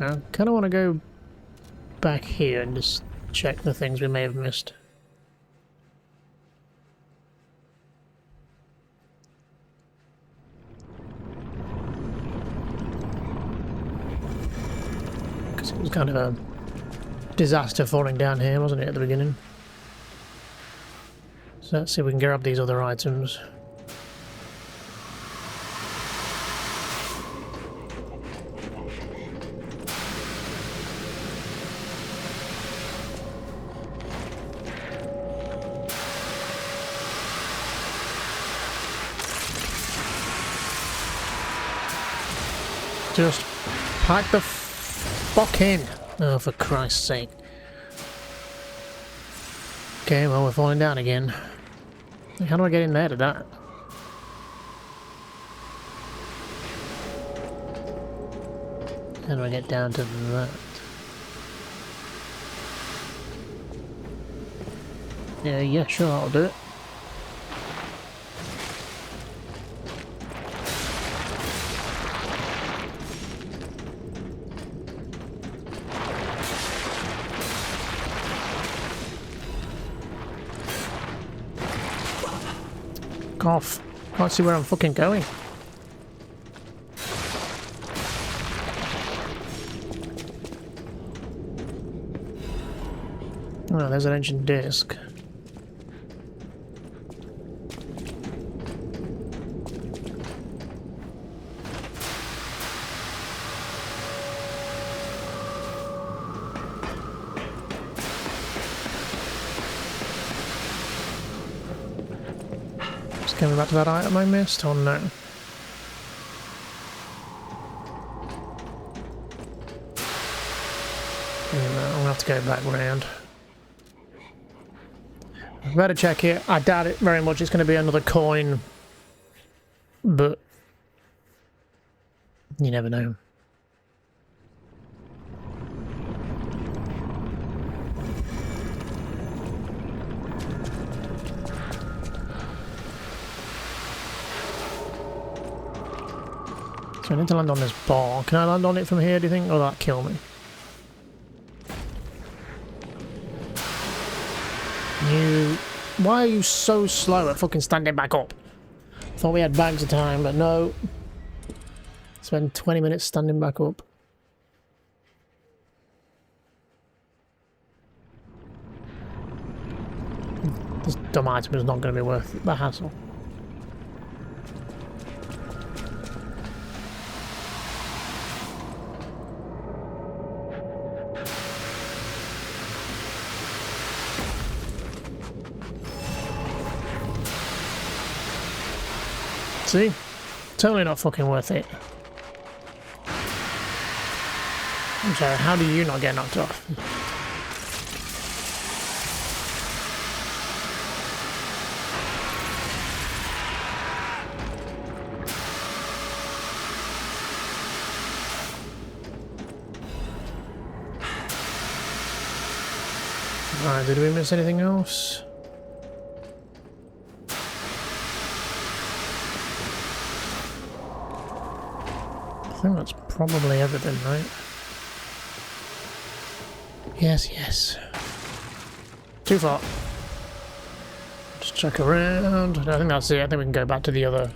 I kind of want to go back here and just check the things we may have missed. Because it was kind of a disaster falling down here, wasn't it, at the beginning? So let's see if we can grab these other items. Just pack the fuck in. Oh, for Christ's sake. Okay, well, we're falling down again. How do I get in there to that? How do I get down to that? Yeah, sure, I'll do it. Off. Can't see where I'm fucking going. Oh, there's an ancient disc. coming back to that item I missed, or no? No, I'm gonna have to go back round. Better check it. I doubt it very much. It's going to be another coin, but you never know. So I need to land on this bar. Can I land on it from here, do you think? Or will that kill me? Why are you so slow at fucking standing back up? Thought we had bags of time, but no. Spend 20 minutes standing back up. This dumb item is not going to be worth the hassle. See? Totally not fucking worth it. I'm sorry, how do you not get knocked off? Alright, did we miss anything else? I think that's probably everything, right? Yes, yes. Too far. Just check around. I think that's it. I think we can go back to the other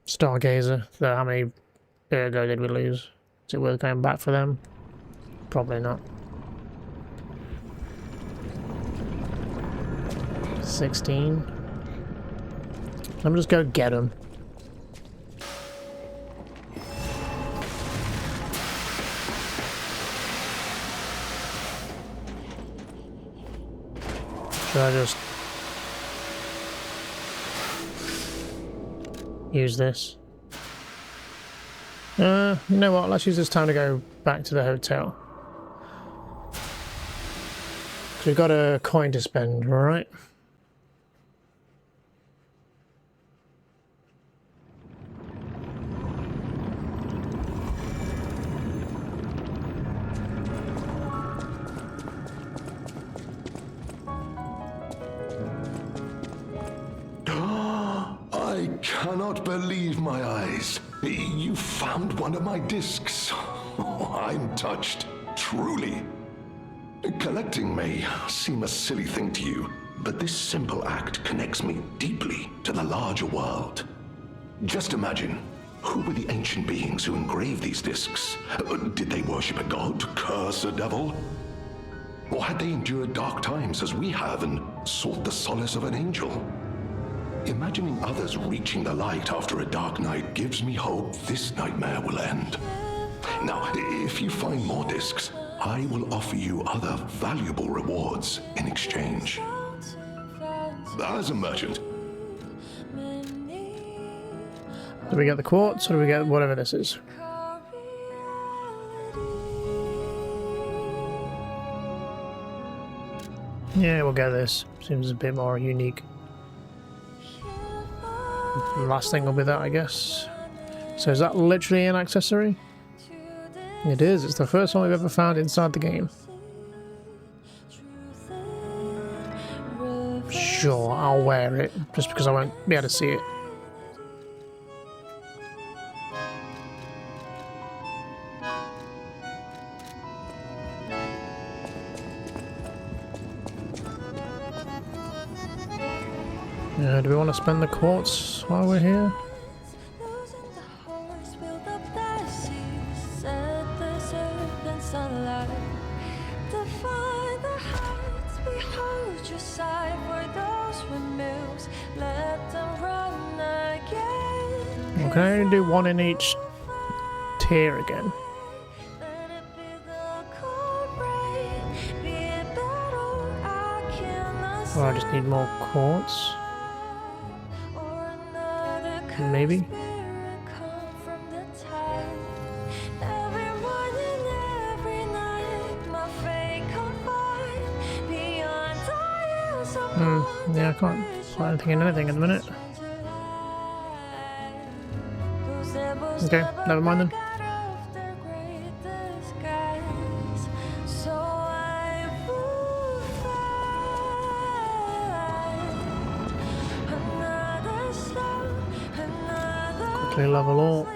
Stargazer. So how many ergo did we lose? Is it worth going back for them? Probably not. 16. Let me just go get them. Should I just use this? You know what? Let's use this time to go back to the hotel. So we've got a coin to spend, right? I cannot believe my eyes. You found one of my discs. I'm touched, truly. Collecting may seem a silly thing to you, but this simple act connects me deeply to the larger world. Just imagine, who were the ancient beings who engraved these discs? Did they worship a god to curse a devil? Or had they endured dark times as we have and sought the solace of an angel? Imagining others reaching the light after a dark night gives me hope this nightmare will end. Now, if you find more discs, I will offer you other valuable rewards in exchange. As a merchant. Do we get the quartz or do we get whatever this is? Yeah, we'll get this. Seems a bit more unique. The last thing will be that, I guess. So is that literally an accessory? It is. It's the first one we've ever found inside the game. Sure, I'll wear it, just because I won't be able to see it. Do we want to spend the quartz while we're here? Well, can I only do one in each tier again? Or I just need more quartz. Maybe. Yeah, I can't find anything at the minute. Okay, never mind then. Quickly level up.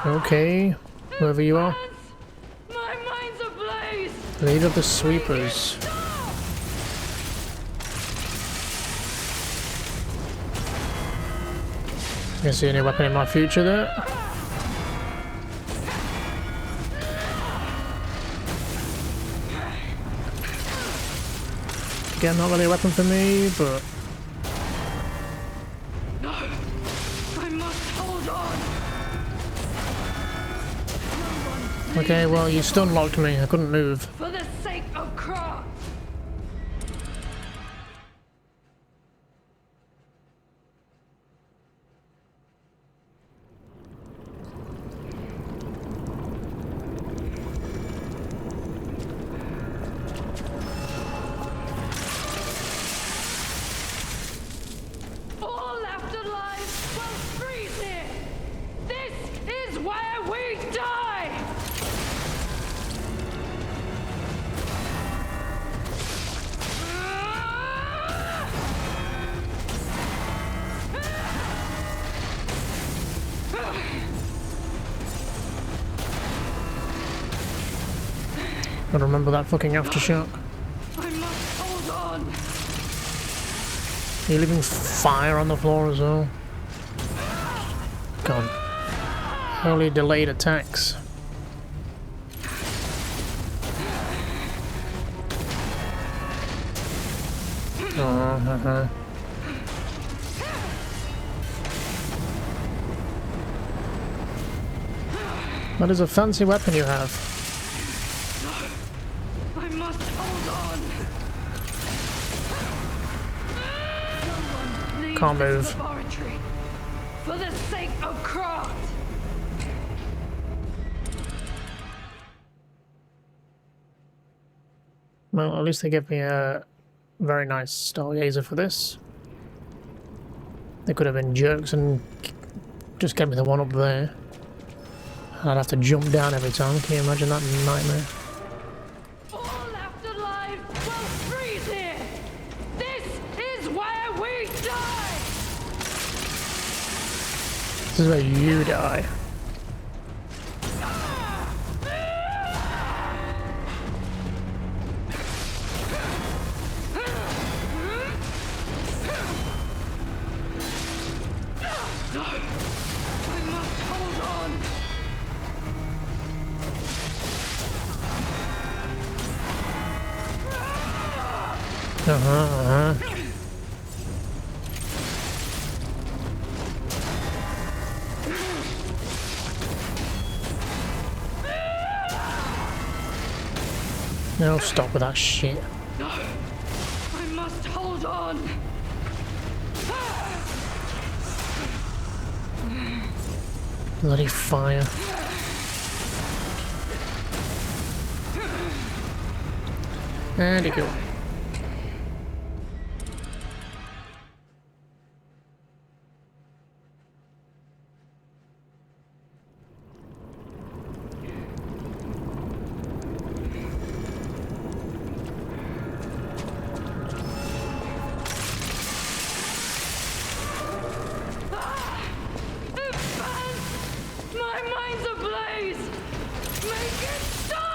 Okay, whoever you are. My mind's ablaze. Leader of the sweepers. You see any weapon in my future there? Again, not really a weapon for me, but No, I must hold on. okay, well, you stun locked me. I couldn't move. For the sake of craft. All left alive will freeze here. This is where we die. Gotta remember that fucking aftershock. I must hold on. You're leaving fire on the floor as well. God. Holy delayed attacks. Oh, That is a fancy weapon you have. I must hold on. Someone leave Can't this move. laboratory for the sake of craft. Well, at least they give me a very nice stargazer for this. They could have been jerks and just get me the one up there. I'd have to jump down every time. Can you imagine that nightmare? All left alive will freeze here. This is where we die. This is where you die. I must hold on. No, stop with that shit. No, I must hold on. Bloody fire. And you go. My mind's ablaze. Make it stop.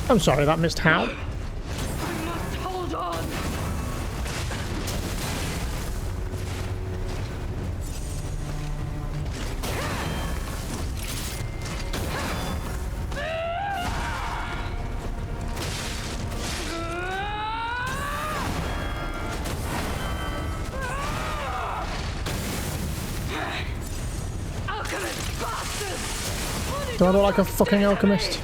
I'm sorry, that missed how? I must hold on. Alchemist bastards! Do I look like a fucking alchemist?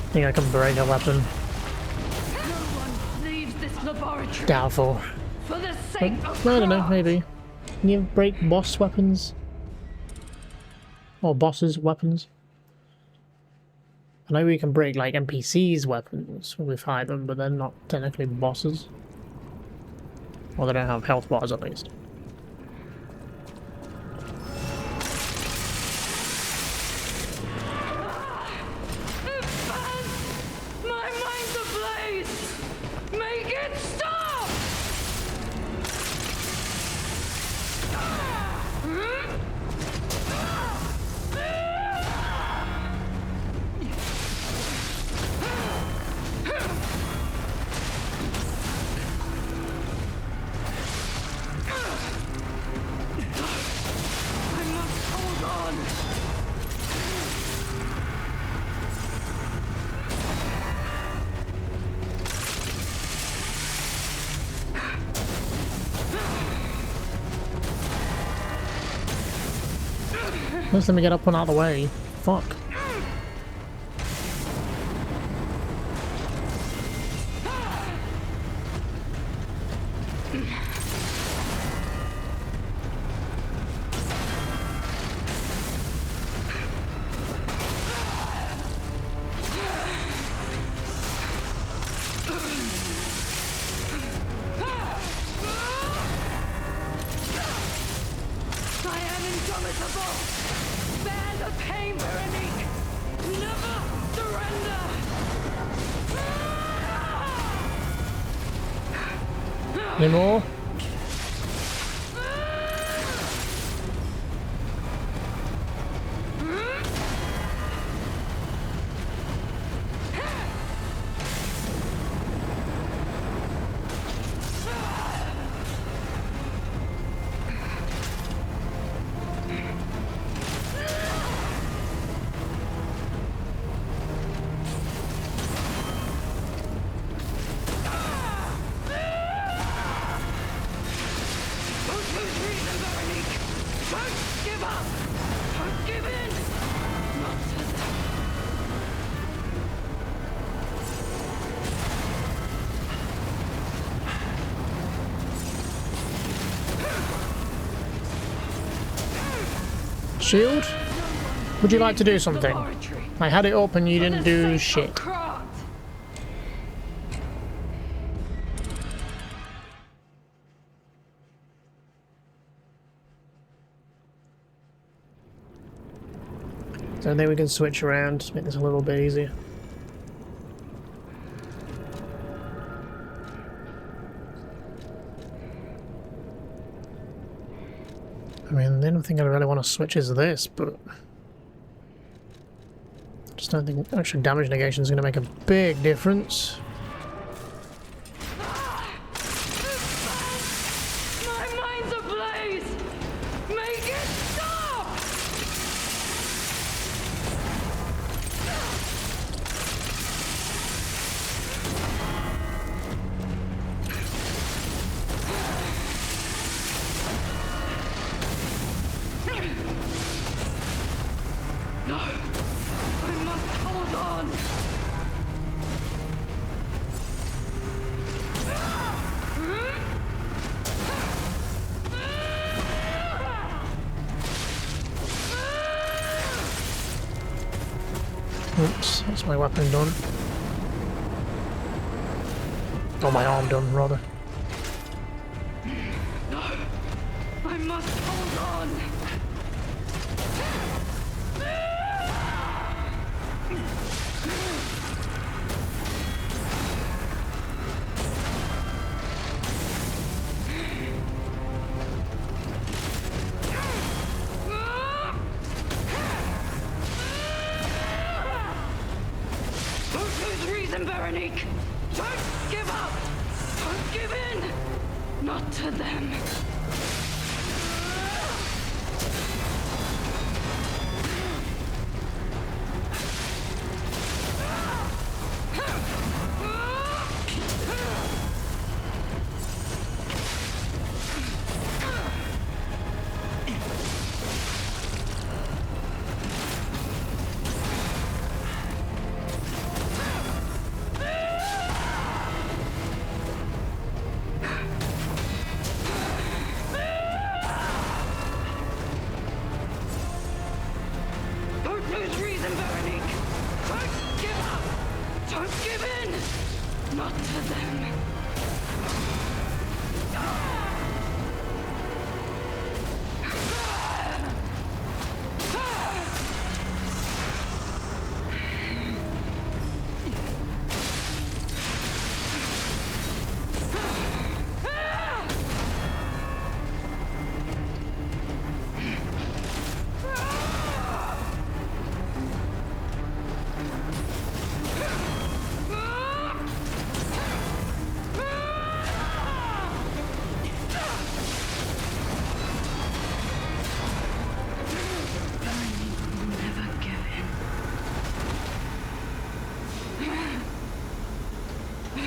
I think I can break a weapon. No one leaves this laboratory Doubtful. for the sake of I don't know, craft. maybe. Can you break boss weapons? Or bosses' weapons? I know we can break like NPCs' weapons when we fight them, but they're not technically bosses. Or they don't have health bars at least. My mind's ablaze! Make it stop! I must hold on! Let's let me get up one out of the way. Fuck. I am indomitable! Bear the pain, Veronique! Never surrender! Any more? Don't lose reason, Veronique! Don't give up! Don't give in! Nonsense! Shield? Would you like to do something? Laboratory. I had it up and you For didn't the do sake of shit. craft. So I think we can switch around to make this a little bit easier. I mean, the only thing I really want to switch is this, but I just don't think actual damage negation is going to make a big difference. My mind's ablaze! Make it stop! No! I must hold on! Oops, that's my weapon done. Or my arm done, rather. No! I must hold on! Veronique! Don't give up! Don't give in! Not to them. Don't lose reason, Veronique! Don't give up! Don't give in! Not to them.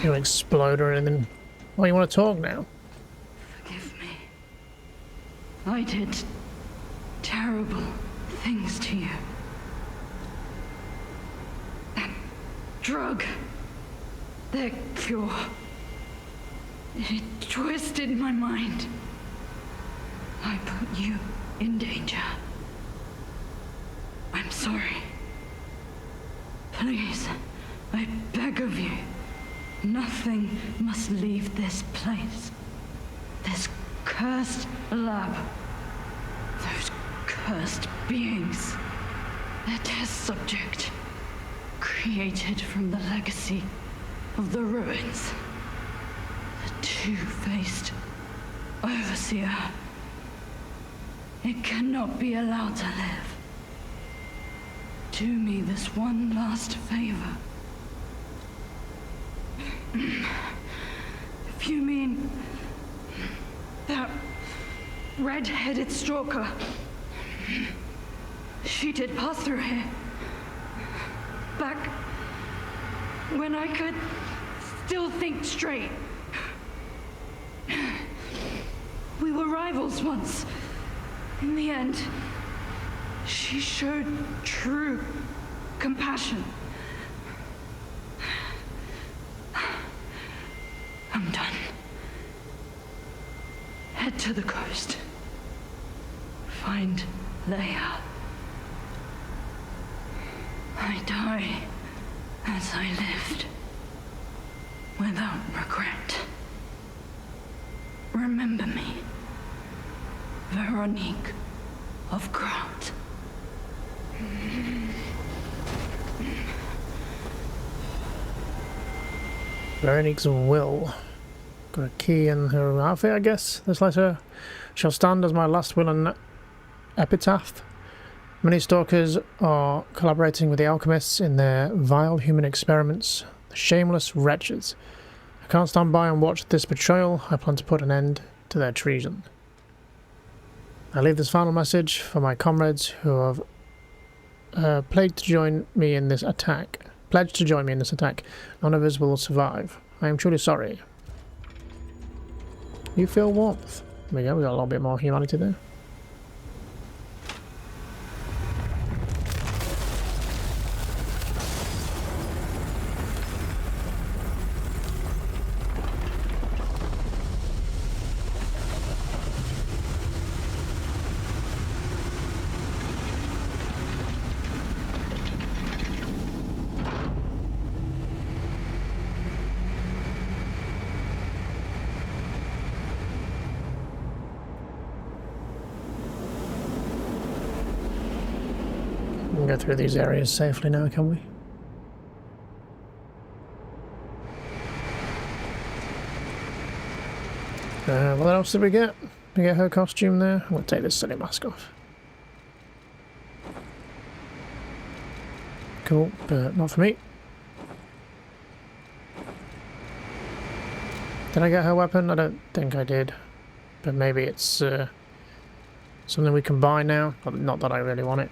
You explode or anything. Well, you want to talk now? Forgive me. I did terrible things to you. That drug, their cure, it twisted my mind. I put you in danger. I'm sorry. Please, I beg of you. Nothing must leave this place. This cursed lab. Those cursed beings. Their test subject. Created from the legacy of the ruins. The two-faced overseer. It cannot be allowed to live. Do me this one last favor. If you mean that red-headed stalker, she did pass through here. Back when I could still think straight. We were rivals once. In the end, she showed true compassion. I'm done. Head to the coast. Find Leia. I die as I lived, without regret. Remember me, Veronique of Grant. Veronique's will. Got a key in her outfit, I guess. This letter shall stand as my last will and epitaph. Many stalkers are collaborating with the alchemists in their vile human experiments. The shameless wretches. I can't stand by and watch this betrayal. I plan to put an end to their treason. I leave this final message for my comrades who have pledged to join me in this attack. None of us will survive. I am truly sorry. You feel warmth. There we go, we got a little bit more humanity there. We can go through these areas safely now, can we? What else did we get? We get her costume there. I'm going to take this silly mask off. Cool, but not for me. Did I get her weapon? I don't think I did. But maybe it's something we can buy now. Not that I really want it.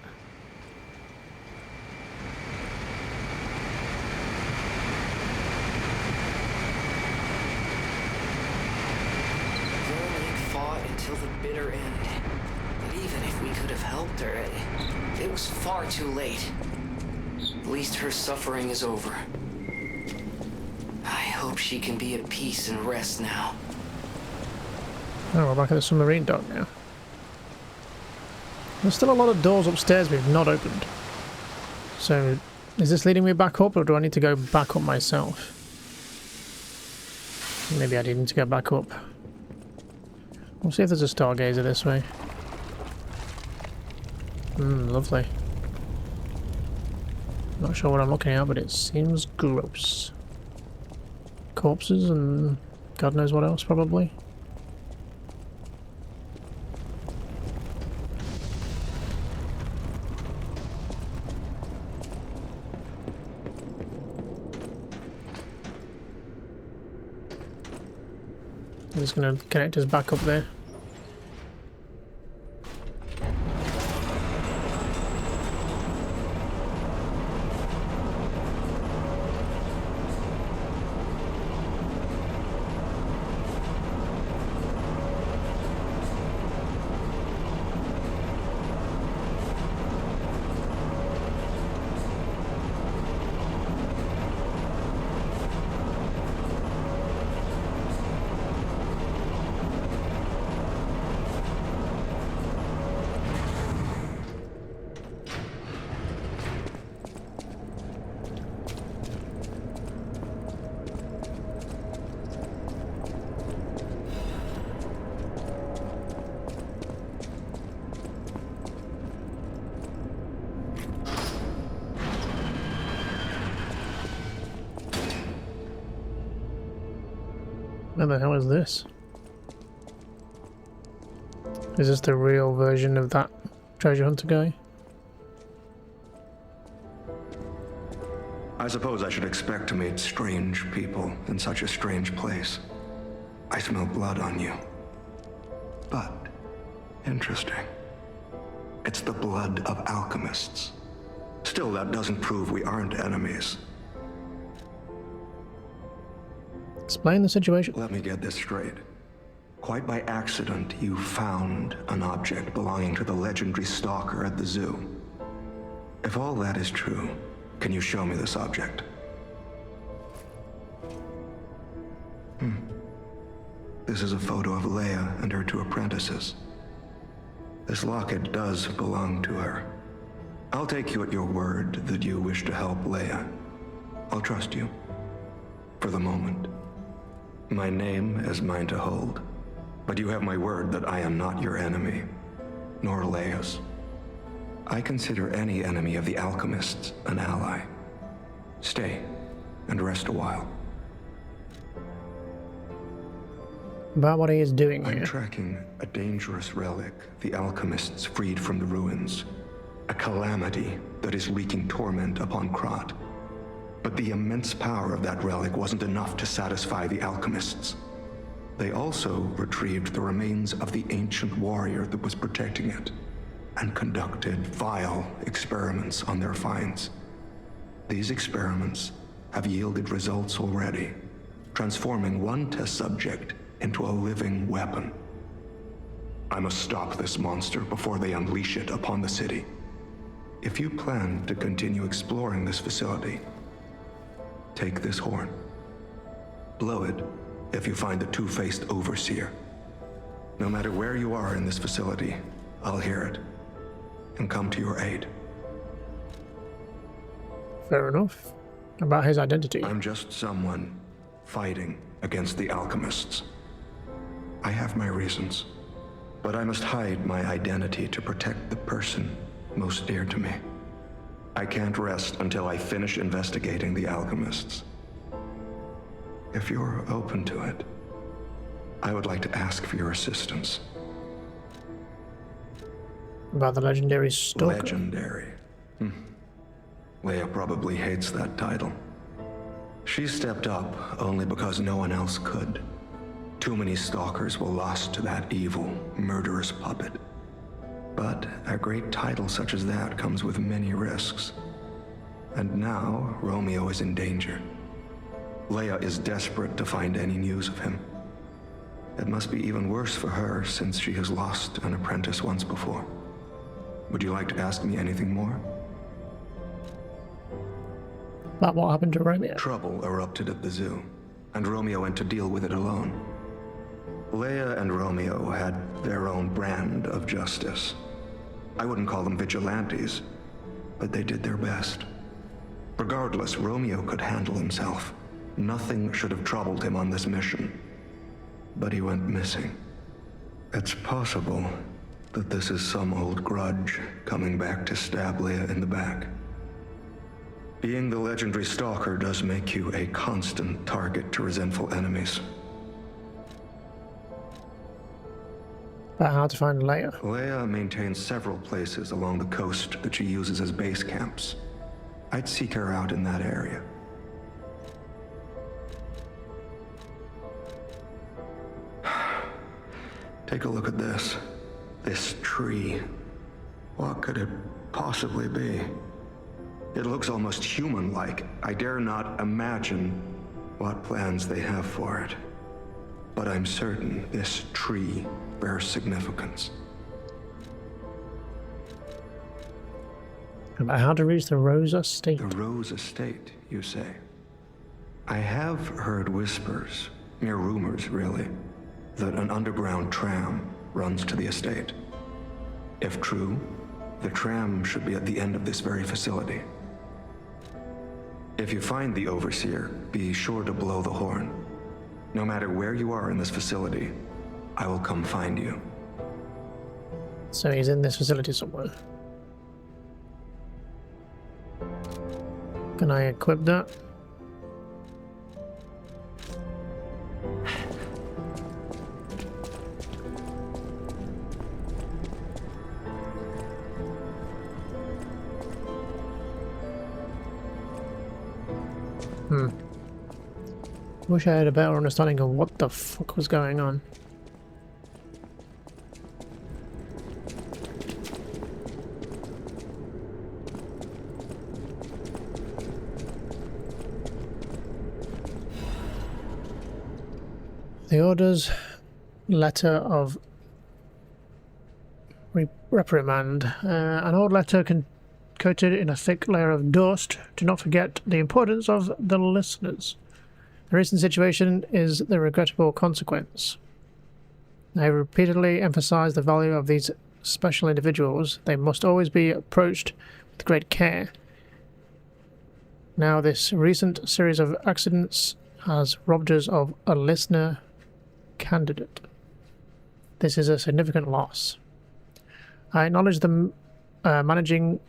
Veronique fought until the bitter end. But even if we could have helped her, it was far too late. At least her suffering is over. I hope she can be at peace and rest now. Oh, we're back at the submarine dock now. There's still a lot of doors upstairs we've not opened. So, is this leading me back up, or do I need to go back up myself? Maybe I need to go back up. We'll see if there's a stargazer this way. Lovely. Not sure what I'm looking at, but it seems gross. Corpses and God knows what else, probably. I'm just going to connect us back up there. What the hell is this? Is this the real version of that treasure hunter guy? I suppose I should expect to meet strange people in such a strange place. I smell blood on you. But, interesting. It's the blood of alchemists. Still, that doesn't prove we aren't enemies. Explain the situation. Let me get this straight. Quite by accident, you found an object belonging to the legendary stalker at the zoo. If all that is true, can you show me this object? This is a photo of Leia and her two apprentices. This locket does belong to her. I'll take you at your word that you wish to help Leia. I'll trust you. For the moment. My name is mine to hold. But you have my word that I am not your enemy, nor Leia's. I consider any enemy of the alchemists an ally. Stay and rest a while. About what he is doing I'm here. tracking a dangerous relic the alchemists freed from the ruins. A calamity that is wreaking torment upon Krat. But the immense power of that relic wasn't enough to satisfy the alchemists. They also retrieved the remains of the ancient warrior that was protecting it, and conducted vile experiments on their finds. These experiments have yielded results already, transforming one test subject into a living weapon. I must stop this monster before they unleash it upon the city. If you plan to continue exploring this facility, take this horn. Blow it if you find the two-faced overseer. No matter where you are in this facility, I'll hear it and come to your aid. Fair enough. About his identity. I'm just someone fighting against the alchemists. I have my reasons, but I must hide my identity to protect the person most dear to me. I can't rest until I finish investigating the alchemists. If you're open to it, I would like to ask for your assistance. About the legendary stalker. Legendary. Leia probably hates that title. She stepped up only because no one else could. Too many stalkers were lost to that evil, murderous puppet. But a great title such as that comes with many risks. And now, Romeo is in danger. Leia is desperate to find any news of him. It must be even worse for her since she has lost an apprentice once before. Would you like to ask me anything more? About what happened to Romeo? Trouble erupted at the zoo, and Romeo went to deal with it alone. Leia and Romeo had their own brand of justice. I wouldn't call them vigilantes, but they did their best. Regardless, Romeo could handle himself. Nothing should have troubled him on this mission. But he went missing. It's possible that this is some old grudge coming back to stab Leia in the back. Being the legendary stalker does make you a constant target to resentful enemies. About how to find Leia. Leia maintains several places along the coast that she uses as base camps. I'd seek her out in that area. Take a look at this. This tree. What could it possibly be? It looks almost human-like. I dare not imagine what plans they have for it. But I'm certain this tree bears significance. About how to reach the Rose Estate. The Rose Estate, you say? I have heard whispers, mere rumors really, that an underground tram runs to the estate. If true, the tram should be at the end of this very facility. If you find the Overseer, be sure to blow the horn. No matter where you are in this facility, I will come find you. So he's in this facility somewhere. Can I equip that? Wish I had a better understanding of what the fuck was going on. The Order's letter of reprimand. An old letter coated in a thick layer of dust. Do not forget the importance of the listeners. The recent situation is the regrettable consequence. I have repeatedly emphasized the value of these special individuals. They must always be approached with great care. Now, this recent series of accidents has robbed us of a listener candidate. This is a significant loss. I acknowledge managing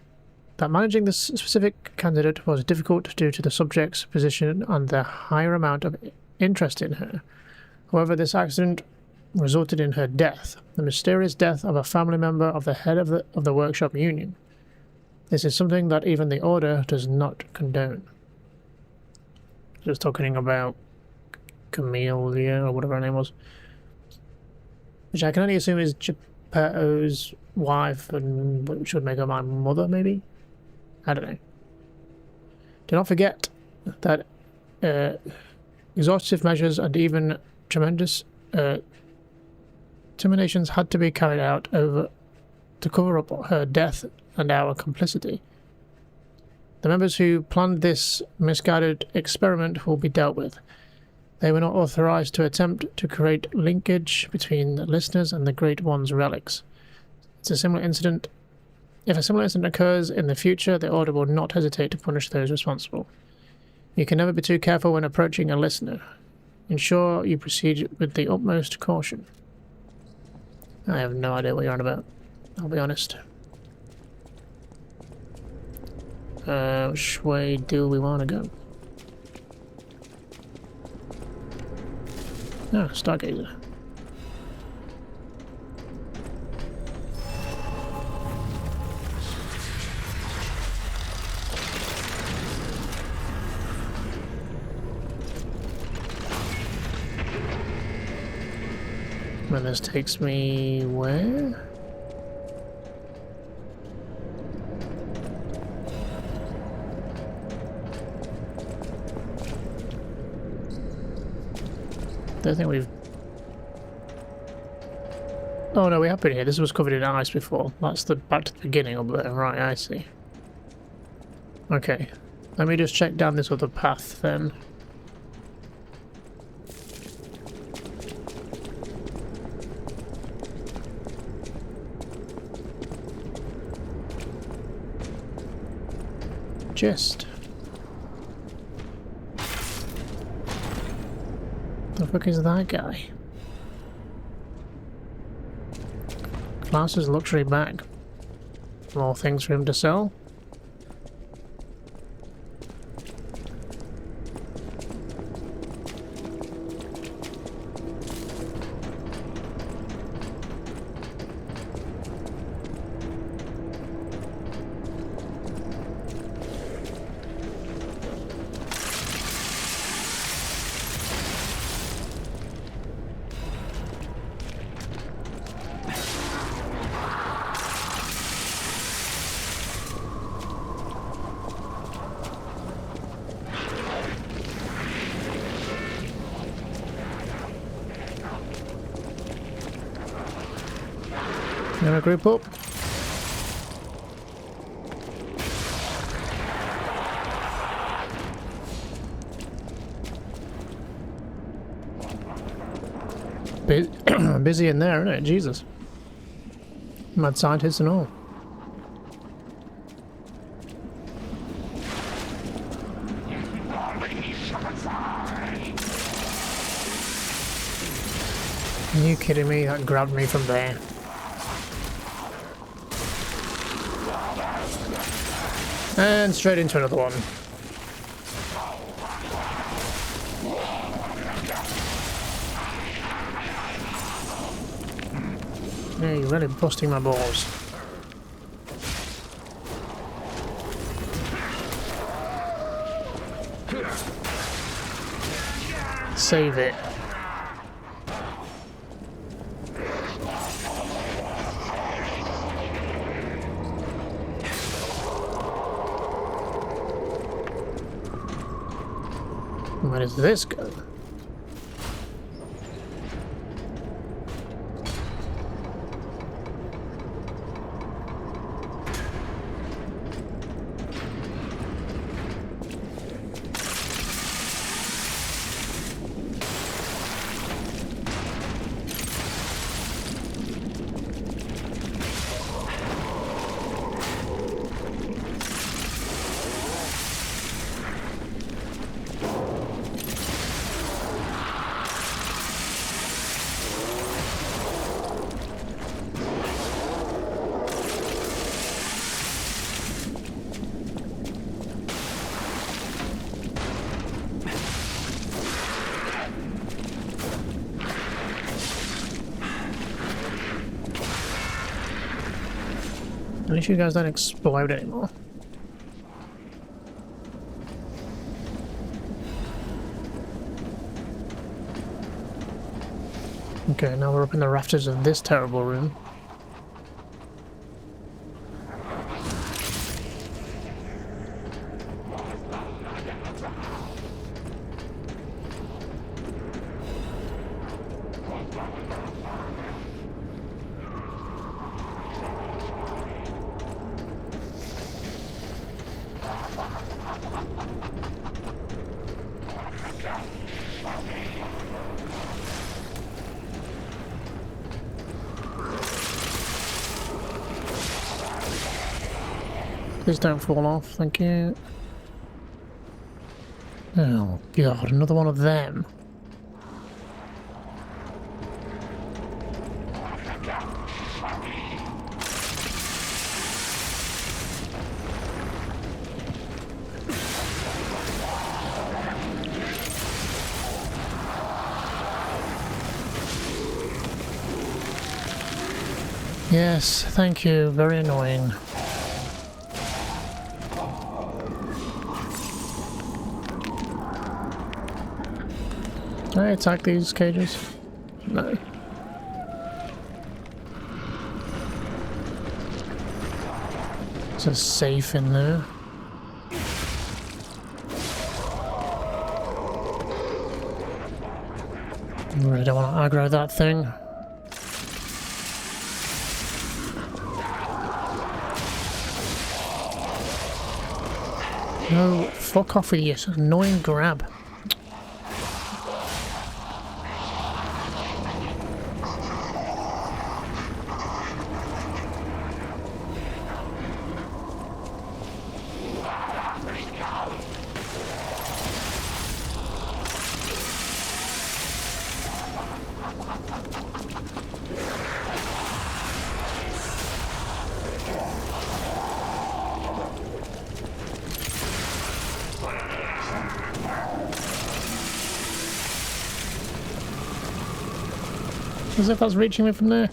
this specific candidate was difficult due to the subject's position and the higher amount of interest in her. However, this accident resulted in her death, the mysterious death of a family member of the head of the workshop union. This is something that even the Order does not condone. Just talking about Camellia, or whatever her name was. Which I can only assume is Geppetto's wife, and which would make her my mother, maybe? I don't know. Do not forget that exhaustive measures and even tremendous terminations had to be carried out to cover up her death and our complicity. The members who planned this misguided experiment will be dealt with. They were not authorized to attempt to create linkage between the listeners and the Great One's relics. If a similar incident occurs in the future, the Order will not hesitate to punish those responsible. You can never be too careful when approaching a listener. Ensure you proceed with the utmost caution. I have no idea what you're on about, I'll be honest. Which way do we want to go? Ah, Stargazer. And this takes me where? Don't think we've... Oh no, we have been here. This was covered in ice before. That's the back to the beginning up there. Right, I see. Okay. Let me just check down this other path then. Just. The fuck is that guy? Class's luxury bag. More things for him to sell. Gonna group up. Busy in there, isn't it? Jesus. Mad scientists and all. Are you kidding me? That grabbed me from there. And straight into another one. Yeah, you're really busting my balls. Save it. Where does this go? At least you guys don't explode anymore. Okay, now we're up in the rafters of this terrible room. Please don't fall off, thank you. Oh god, another one of them. Yes, thank you, very annoying. Can I attack these cages? No. There's a safe in there. I really don't want to aggro that thing. No, fuck off with you, it's an annoying grab. As if that's reaching me from there.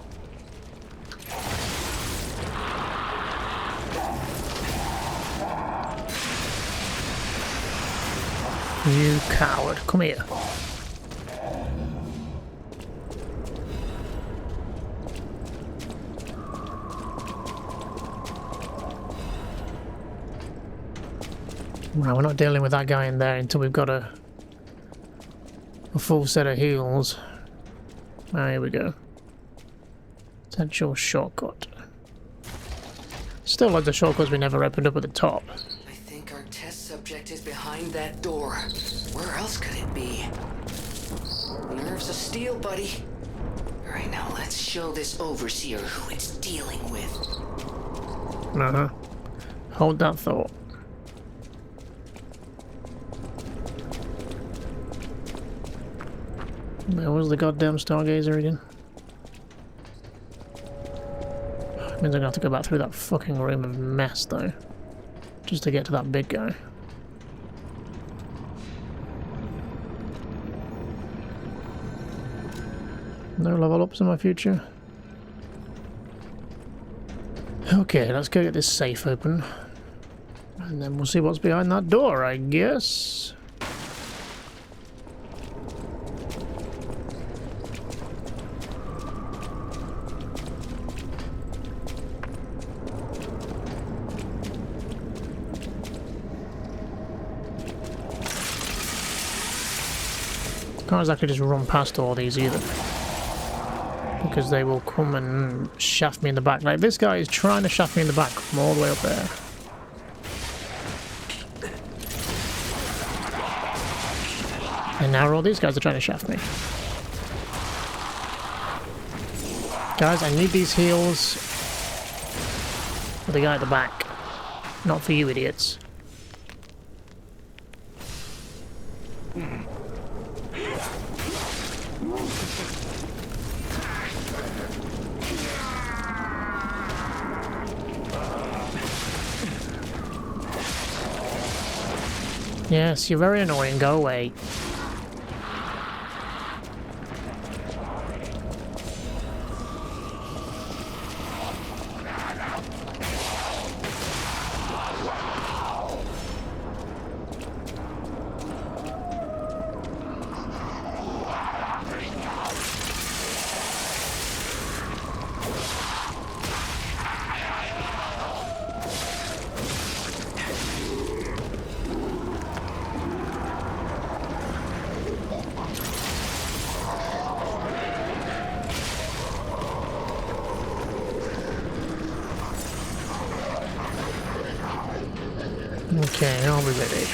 You coward, come here. Right, we're not dealing with that guy in there until we've got a full set of heals. Ah, here we go. Potential shortcut. Still like the shortcuts we never opened up at the top. I think our test subject is behind that door. Where else could it be? Nerves of steel, buddy. Alright, now let's show this overseer who it's dealing with. Uh-huh. Hold that thought. Where was the goddamn stargazer again? Means I'm gonna have to go back through that fucking room of mess though. Just to get to that big guy. No level ups in my future. Okay, let's go get this safe open. And then we'll see what's behind that door, I guess. Can't exactly just run past all these either, because they will come and shaft me in the back. Like this guy is trying to shaft me in the back from all the way up there. And now all these guys are trying to shaft me. Guys, I need these heals for the guy at the back, not for you idiots. Yes, you're very annoying. Go away. Okay, I'll be ready.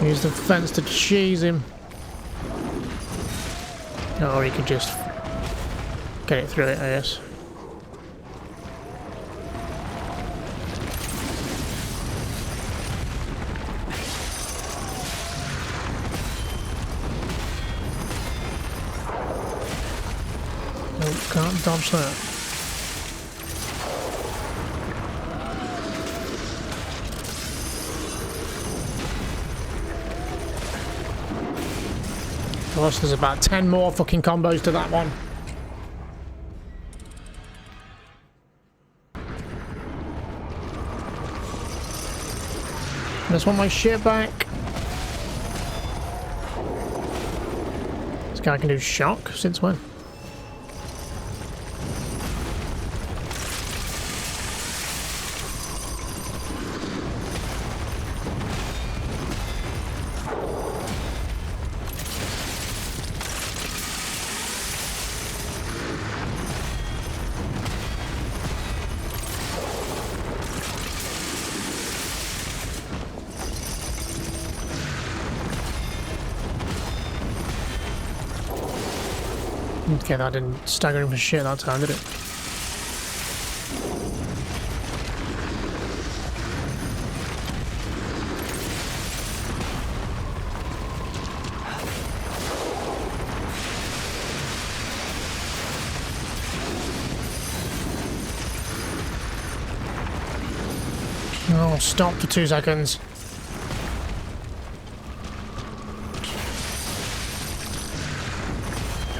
Use the fence to cheese him. Or he could just get it through it, I guess. Can't dodge that. Gosh, there's about 10 more fucking combos to that one. just want my shit back. This guy can do shock? Since when? Okay, that didn't stagger him for shit that time, did it? Oh, stop for 2 seconds.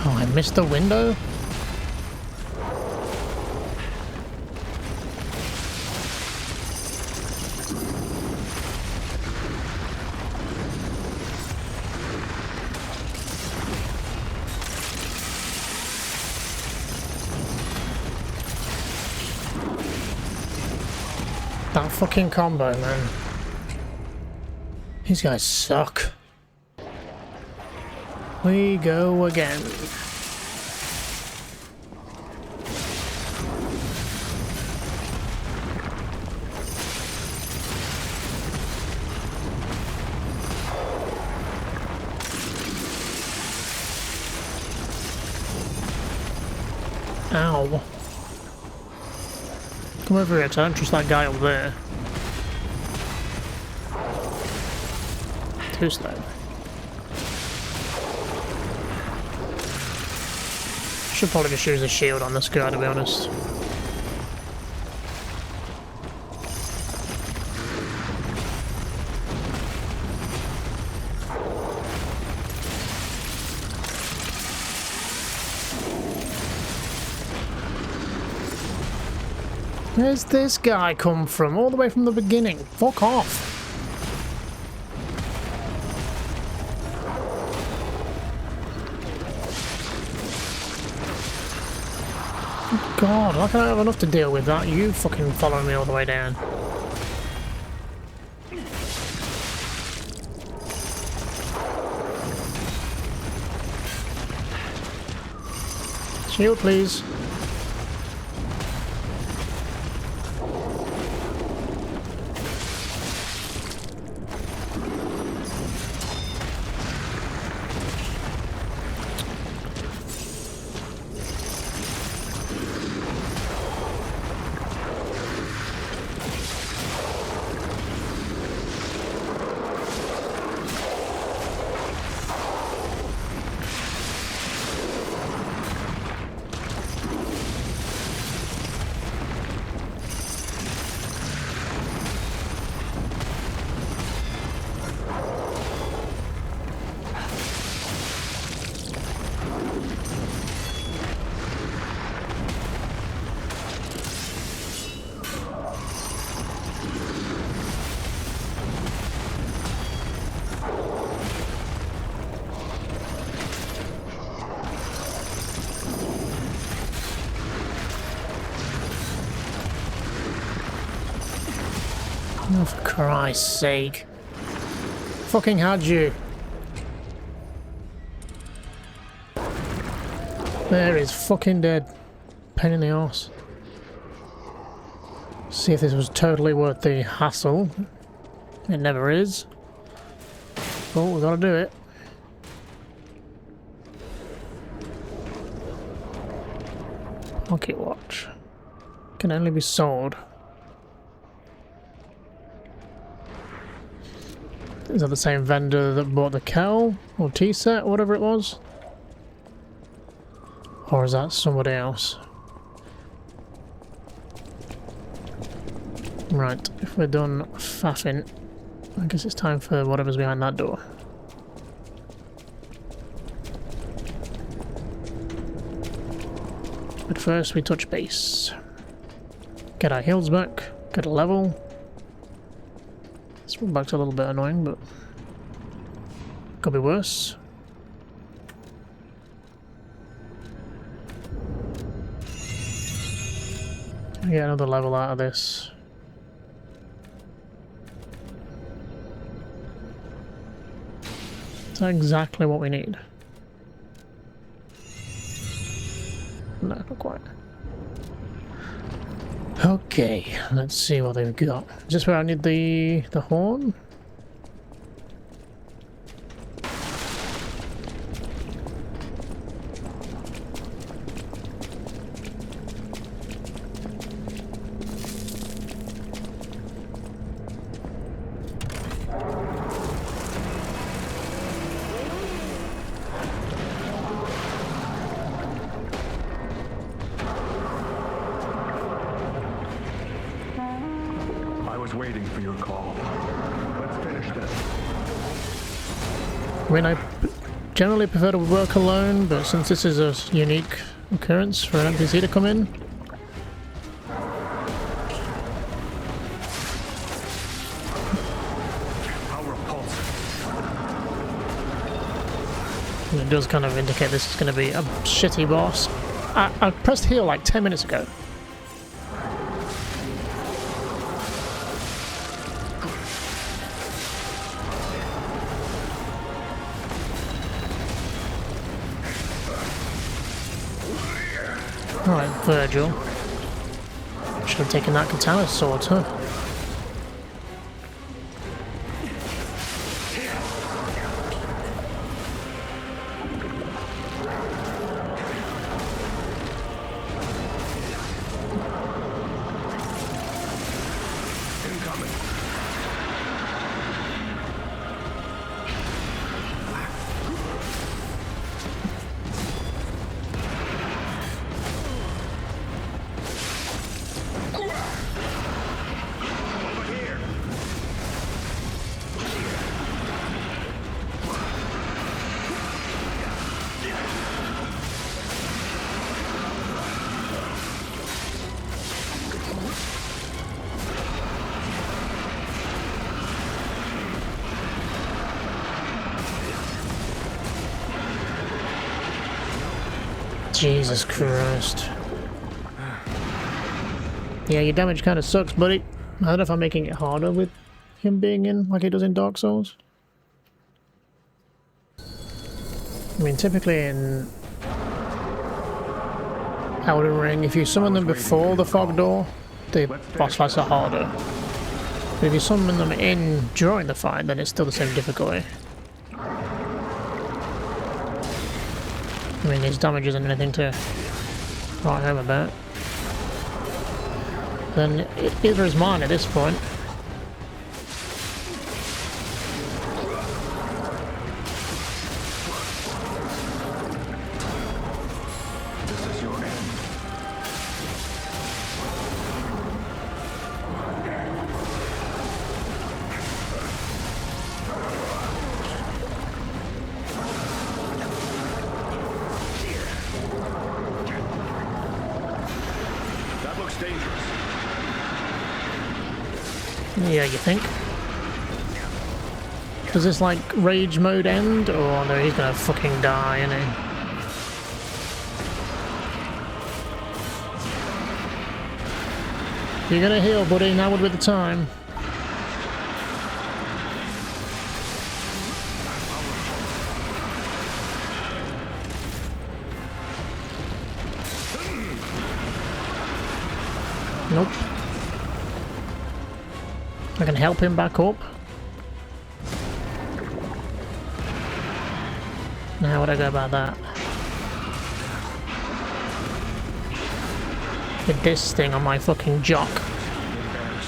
Oh, I missed the window? That fucking combo, man. These guys suck. We go again. Ow. Come over here, 'cause I don't trust that guy up there. Too slow. Should probably just use a shield on this guy, to be honest. Where's this guy come from? All the way from the beginning. Fuck off. God, why can't I have enough to deal with that? You fucking following me all the way down. Shield, please. Oh, for Christ's sake. Fucking had you. There, he's fucking dead. Pain in the arse. See if this was totally worth the hassle. It never is. Oh, we gotta do it. Pocket watch. Can only be sold. Is that the same vendor that bought the kettle or tea set or whatever it was? Or is that somebody else? Right, if we're done faffing, I guess it's time for whatever's behind that door. But first we touch base. Get our heals back, get a level. This back's a little bit annoying, but could be worse. Get another level out of this. Is that exactly what we need? No, not quite. Okay, let's see what they've got. Is this where I need the horn? I was waiting for your call. Let's finish this. I mean, I generally prefer to work alone, but since this is a unique occurrence for an NPC to come in, How repulsive. it does kind of indicate this is going to be a shitty boss. I pressed heal like 10 minutes ago. Alright, Virgil. Should have taken that katana sword, huh? Incoming. Jesus Christ. Yeah, your damage kind of sucks, buddy. I don't know if I'm making it harder with him being in like he does in Dark Souls. I mean, typically in Elden Ring, if you summon them before the fog door, the boss fights are harder. But if you summon them in during the fight, then it's still the same difficulty. I mean, his damage isn't anything to write home about. Then either is mine at this point. This is your end. That looks dangerous. Yeah, you think? Does this like rage mode end? Or no, he's gonna fucking die, isn't he? You're gonna heal, buddy. Now would be the time. Nope. I can help him back up. Now how would I go about that? With this thing on my fucking jock.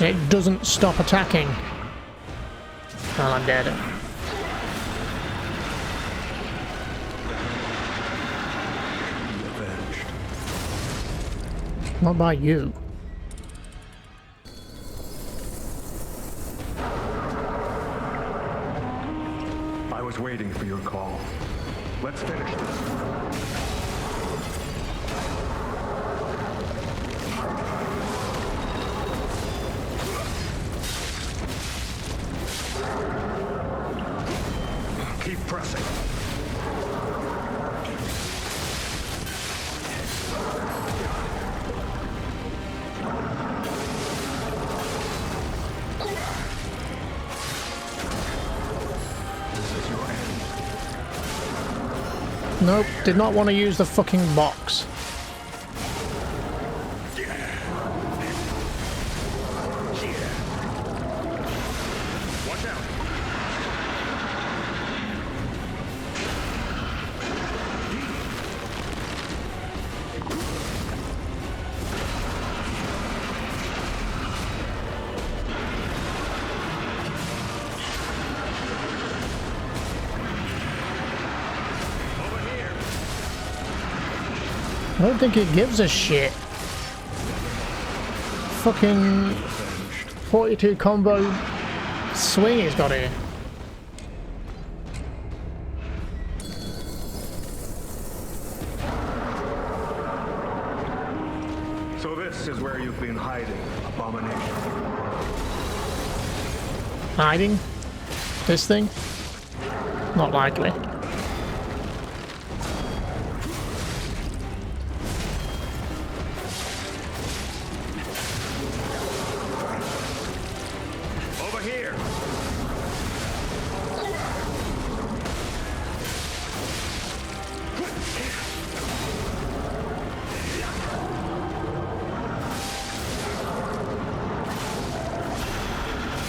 And it doesn't stop attacking. Well, I'm dead. Not by you. I was waiting for your call. Let's finish this. Nope, did not want to use the fucking box. Watch out. I don't think it gives a shit. Fucking 42 combo swing he's got here. So this is where you've been hiding, abomination. Hiding? This thing? Not likely. Over here.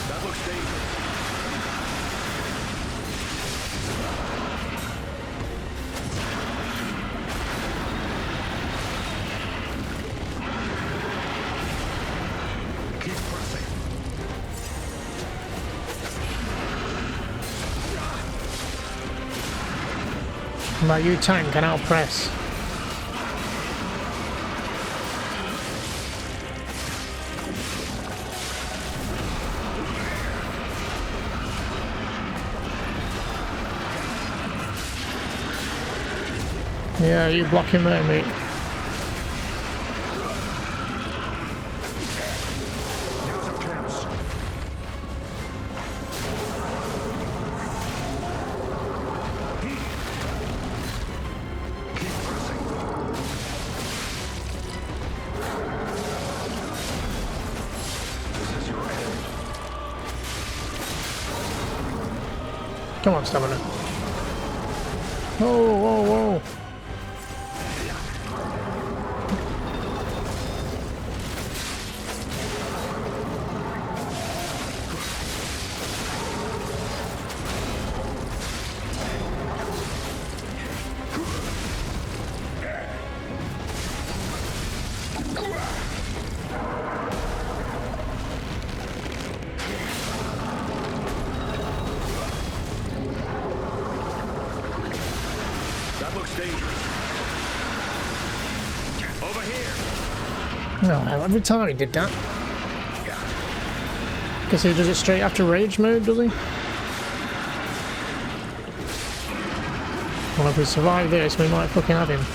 That looks dangerous. Keep pressing. Now you tank and I'll press. Yeah, you block him there, mate. Now's our chance. Keep pressing. This is your end. Come on, Stamina. Whoa, whoa, whoa. That looks dangerous. Over here. No, every time he did that. Guess he does it straight after rage mode, does he? Well, if we survive this, we might fucking have him.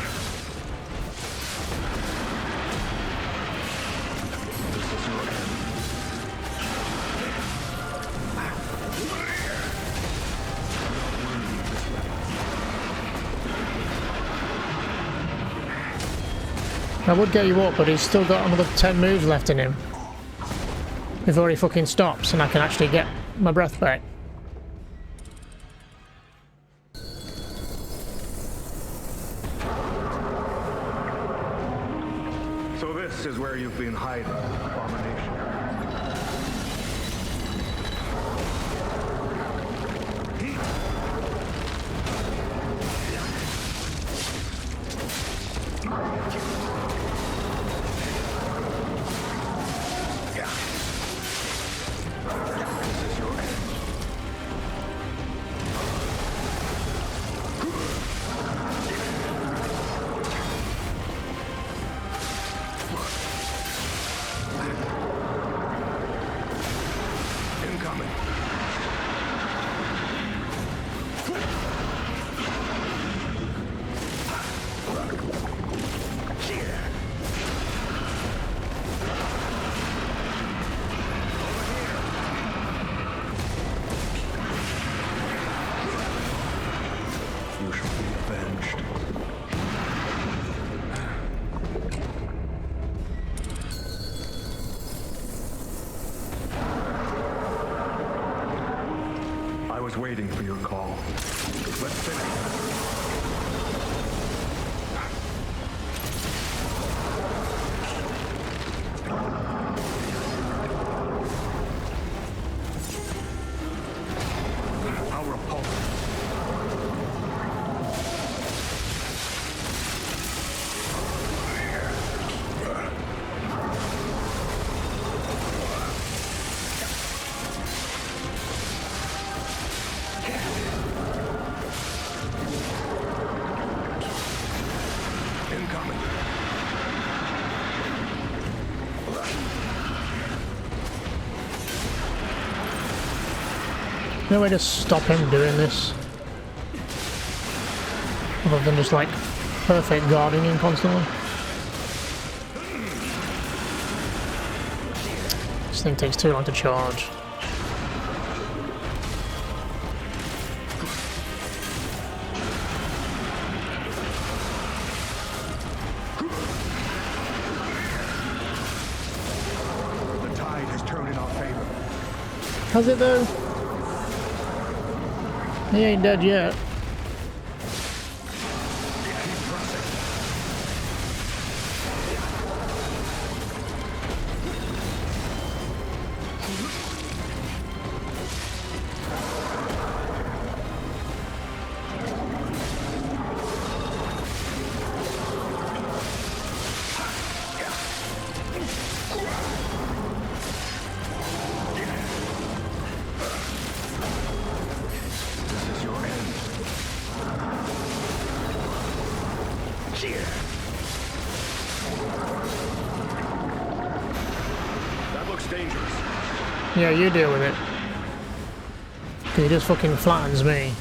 I would get you up, but he's still got another 10 moves left in him. Before he fucking stops and I can actually get my breath back. So this is where you've been hiding, abomination. Incoming. You shall be avenged. I was waiting for your call. Let's finish. No way to stop him doing this. Other than just like perfect guarding him constantly. This thing takes too long to charge. The tide has turned in our favor. Has it though? He ain't dead yet. That looks dangerous. Yeah, you deal with it. He just fucking flattens me.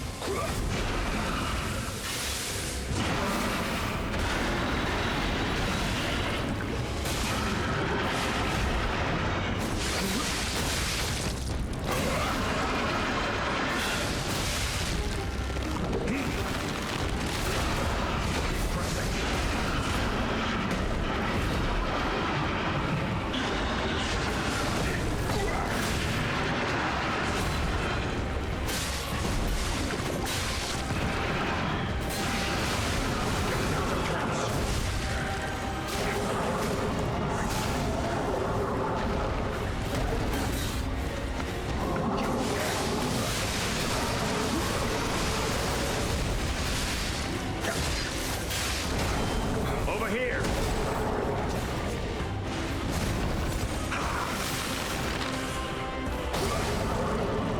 Over here.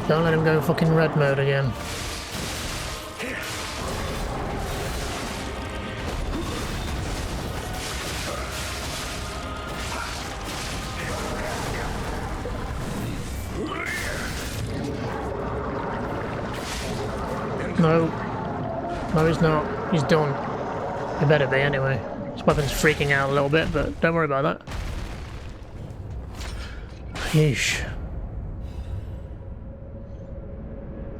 Don't let him go fucking red mode again. No. No, he's not. He's done. He better be anyway. His weapon's freaking out a little bit, but don't worry about that. Yeesh.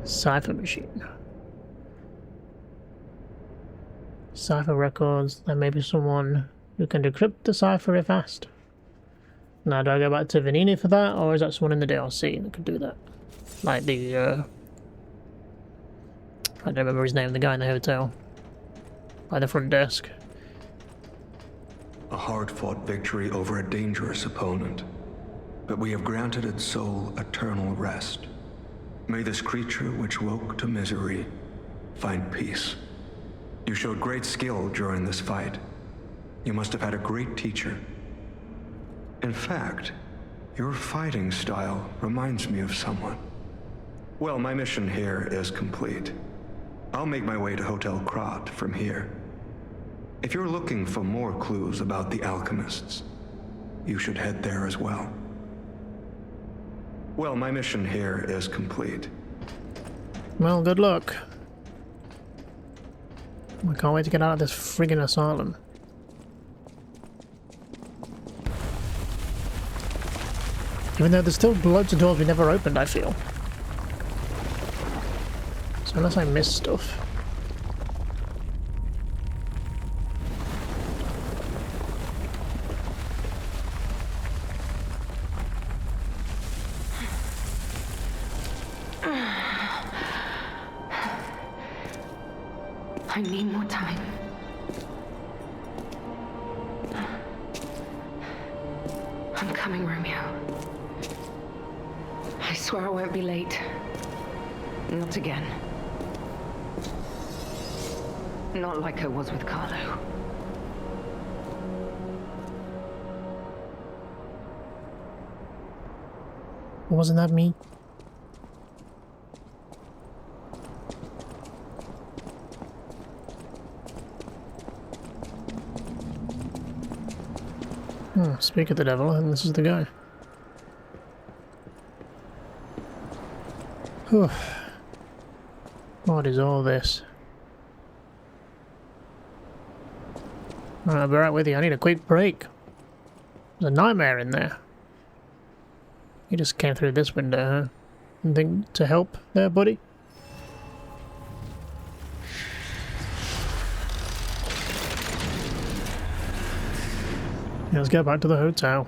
Cipher machine. Cipher records. There may be someone who can decrypt the cipher if asked. Now, do I go back to Vanini for that, or is that someone in the DLC that could do that? Like the, I don't remember his name, the guy in the hotel. By the front desk. A hard-fought victory over a dangerous opponent. But we have granted its soul eternal rest. May this creature which woke to misery find peace. You showed great skill during this fight. You must have had a great teacher. In fact, your fighting style reminds me of someone. Well, my mission here is complete. I'll make my way to Hotel Krat from here. If you're looking for more clues about the alchemists, you should head there as well. Well, my mission here is complete. Well, good luck. I can't wait to get out of this friggin' asylum. Even though there's still loads of doors we never opened, I feel. So unless I missed stuff. I need more time. I'm coming, Romeo. I swear I won't be late. Not again. Not like I was with Carlo. Wasn't that me? speak of the devil, and this is the guy. Whew. What is all this? Alright, I'll be right with you. I need a quick break. There's a nightmare in there. You just came through this window, huh? Anything to help there, buddy? Yeah, let's get back to the hotel.